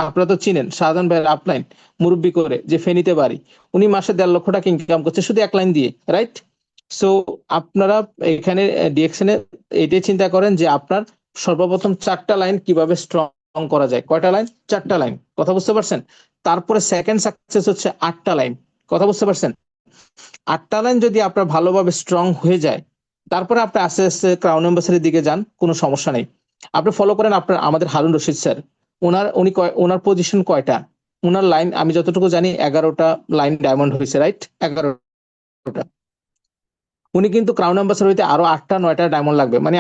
আপনারা তো চিনেন শাহজাহান ভাইয়ের আপলাইন মুরব্বী করে, যে ফেনীতে বাড়ি, উনি মাসে 1.5 লক্ষ টাকা ইনকাম করছে শুধু এক লাইন দিয়ে, রাইট? সো আপনারা এখানে ডিএকশনে এটাই চিন্তা করেন যে আপনার সর্বপ্রথম 4টা লাইন কিভাবে স্ট্রং করা যায়। কয়টা লাইন? 4টা লাইন। কথা বুঝতে পারছেন? তারপরে সেকেন্ড সাকসেস হচ্ছে 8টা লাইন। কথা বুঝতে পারছেন? 8টা লাইন যদি আপনার ভালোভাবে স্ট্রং হয়ে যায়, তারপরে আপনি আস্তে আস্তে ক্রাউন এম্বাসির দিকে যান, কোনো সমস্যা নেই। আপনি ফলো করেন আপনার আমাদের হারুন রশিদ স্যার। ওনার পজিশন কয়টা? ওনার লাইন আমি যতটুকু জানি 11টা লাইন ডায়মন্ড হয়েছে, রাইট? 11টা। উনি কিন্তু ক্রাউন অ্যাম্বাসাডর হইতে আরো 8টা 9টা ডায়মন্ড লাগবে, মানে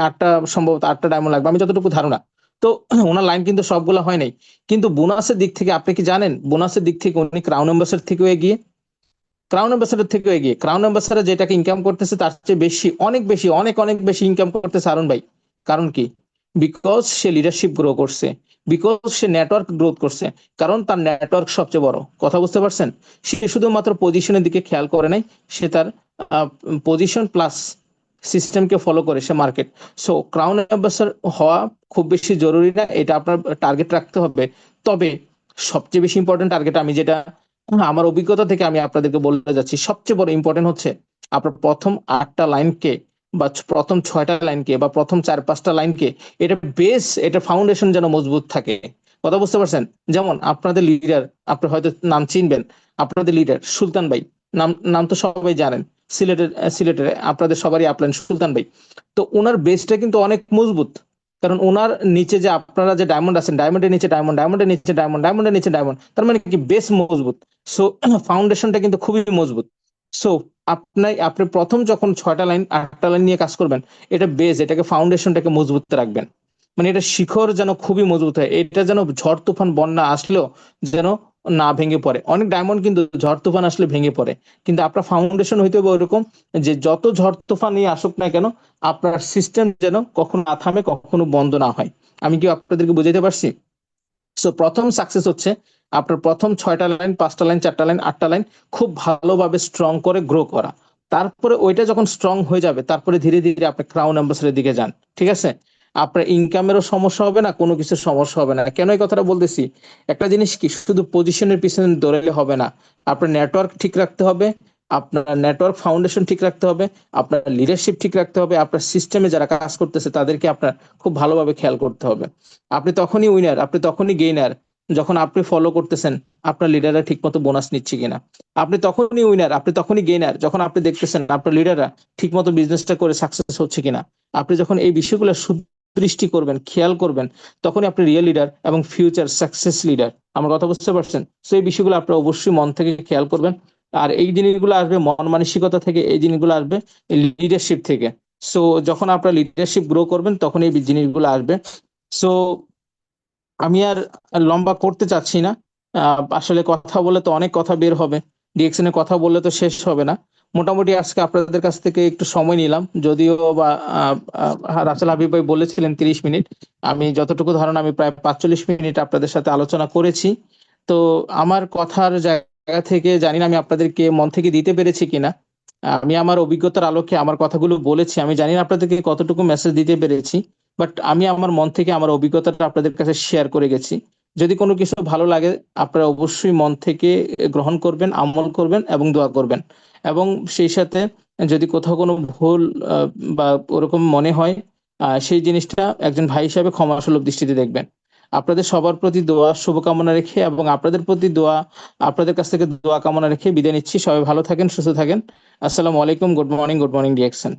সম্ভবত 8টা ডায়মন্ড লাগবে, আমি যতটুকু ধারণা। তো ওনার লাইন কিন্তু সবগুলা হয় নাই। কিন্তু বোনাসের দিক থেকে আপনি কি জানেন, বোনাসের দিক থেকে উনি ক্রাউন অ্যাম্বাসাডর থেকেও এগিয়ে। ক্রাউন অ্যাম্বাসাডর থেকেও এগিয়ে। ক্রাউন অ্যাম্বাসাডর যেটাকে ইনকাম করতেছে তার চেয়ে বেশি, অনেক বেশি, অনেক অনেক বেশি ইনকাম করতেছে হারুন ভাই। কারণ কি? বিকজ সে লিডারশিপ গ্রো করছে, বিকজ সে নেটওয়ার্ক গ্রোথ করছে, কারণ তার নেটওয়ার্ক সবচেয়ে বড়। কথা বুঝতে পারছেন? সে শুধুমাত্র পজিশনের দিকে খেয়াল করে নাই, সে তার পজিশন প্লাস সিস্টেমকে ফলো করে সে মার্কেট। সো ক্রাউন অ্যাম্বাসাডর হওয়া খুব বেশি জরুরি না, এটা আপনার টার্গেট রাখতে হবে। তবে সবচেয়ে বেশি ইম্পর্টেন্ট টার্গেট, আমি যেটা আমার অভিজ্ঞতা থেকে আমি আপনাদেরকে বলে যাচ্ছি, সবচেয়ে বড় ইম্পর্টেন্ট হচ্ছে আপনার প্রথম 8টা লাইনকে বা প্রথম 6টা লাইনকে বা প্রথম 4-5টা লাইনকে, এটা বেস, এটা ফাউন্ডেশন যেন মজবুত থাকে। কথা বুঝতে পারছেন? যেমন আপনাদের লিডার, আপনি হয়তো নাম চিনবেন, আপনাদের লিডার সুলতান ভাই, নাম নাম তো সবাই জানেন। সিলেটের আপনাদের সবারই আপলাইন সুলতান ভাই। তো ওনার বেসটা কিন্তু অনেক মজবুত, কারণ ওনার নিচে যে আপনারা যে ডায়মন্ড আছেন, ডায়মন্ডের নিচে ডায়মন্ড, ডায়মন্ডের নিচে ডায়মন্ড, ডায়মন্ডের নিচে ডায়মন্ড, তার মানে কি বেস মজবুত। সো ফাউন্ডেশনটা কিন্তু খুবই মজবুত। সো আপনি প্রথম যখন 6টা লাইন 8টা লাইন নিয়ে কাজ করবেন, এটা বেস, এটাকে ফাউন্ডেশনটাকে মজবুত রাখবেন। মানে এটা শিখর যেন খুবই মজবুত হয়, এটা যেন ঝড় তুফান বন্যা আসলেও যেন না ভেঙে পড়ে। অনেক ডায়মন্ড কিন্তু ঝড় তুফান আসলে ভেঙে পড়ে, কিন্তু আপনার ফাউন্ডেশন হইতে হবে ওরকম যে যত ঝড় তুফান নিয়ে আসুক না কেন, আপনার সিস্টেম যেন কখনো না থামে, কখনো বন্ধ না হয়। আমি কি আপনাদেরকে বুঝাইতে পারছি? সো প্রথম সাকসেস হচ্ছে আপনার প্রথম 6টা লাইন, 5টা লাইন, 4টা লাইন, 8টা লাইন খুব ভালোভাবে স্ট্রং করে গ্রো করা। তারপরে ওইটা যখন স্ট্রং হয়ে যাবে, তারপরে ধীরে ধীরে আপনি ক্রাউন অ্যাম্বাসেডরের দিকে যান। ঠিক আছে? আপনার ইনকামেরও সমস্যা হবে না, কোনো কিছুর সমস্যা হবে না। কেন এই কথাটা বলতেছি? একটা জিনিস কি, শুধু পজিশনের পিছনে দৌড়ালে হবে না, আপনার নেটওয়ার্ক ঠিক রাখতে হবে, আপনার নেটওয়ার্ক ফাউন্ডেশন ঠিক রাখতে হবে, আপনার লিডারশিপ ঠিক রাখতে হবে, আপনার সিস্টেমে যারা কাজ করতেছে তাদেরকে আপনার খুব ভালোভাবে খেয়াল করতে হবে। আপনি তখনই উইনার, আপনি তখনই গেইনার যখন আপনি ফলো করতেছেন আপনার লিডাররা ঠিক মতো বোনাস নিচ্ছে কিনা। আপনি তখনই উইনার, আপনি তখনই গেইনার যখন আপনি দেখতেছেন আপনার লিডাররা ঠিক মতো বিজনেসটা করে সাকসেস হচ্ছে কিনা। আপনি যখন এই বিষয়গুলো সুদৃষ্টি করবেন, খেয়াল করবেন, তখনই আপনি রিয়েল লিডার এবং ফিউচার সাকসেস লিডার। আমার কথা বুঝতে পারছেন? তো এই বিষয়গুলো আপনি অবশ্যই মন থেকে খেয়াল করবেন। আর এই জিনিসগুলো আসবে মন মানসিকতা থেকে, এই জিনিসগুলো আসবে লিডারশিপ থেকে। সো যখন আপনার লিডারশিপ গ্রো করবেন তখন এই জিনিসগুলো আসবে। সো আমি আর লম্বা করতে চাচ্ছি না। আসলে কথা বলে তো অনেক কথা বের হবে, ডিএক্সএন এর কথা বললে তো শেষ হবে না। মোটামুটি আজকে আপনাদের কাছ থেকে একটু সময় নিলাম, যদিও বা রাসেল হাবিব ভাই বলেছিলেন 30 মিনিট। আমি যতটুকু ধারণা আমি প্রায় 45 মিনিট আপনাদের সাথে আলোচনা করেছি। তো আমার কথার জায়গা থেকে জানি না আমি আপনাদেরকে মন থেকে দিতে পেরেছি কিনা। আমি আমার অভিজ্ঞতার আলোকে আমার কথাগুলো বলেছি, আমি জানি না আপনাদেরকে কতটুকু মেসেজ দিতে পেরেছি। বাট আমি আমার মন থেকে আমার অভিজ্ঞতাটা আপনাদের কাছে শেয়ার করে গেছি। যদি কোনো কিছু ভালো লাগে, আপনারা অবশ্যই মন থেকে গ্রহণ করবেন, আমল করবেন এবং দোয়া করবেন। এবং সেই সাথে যদি কোথাও কোনো ভুল বা ওরকম মনে হয়, সেই জিনিসটা একজন ভাই হিসাবে ক্ষমাসুলভ দৃষ্টিতে দেখবেন। আপনাদের সবার প্রতি দোয়া শুভকামনা রেখে এবং আপনাদের প্রতি দোয়া, আপনাদের কাছ থেকে দোয়া কামনা রেখে বিদায় নিচ্ছি। সবাই ভালো থাকেন, সুস্থ থাকেন। আসসালামু আলাইকুম, good morning, good morning DXN.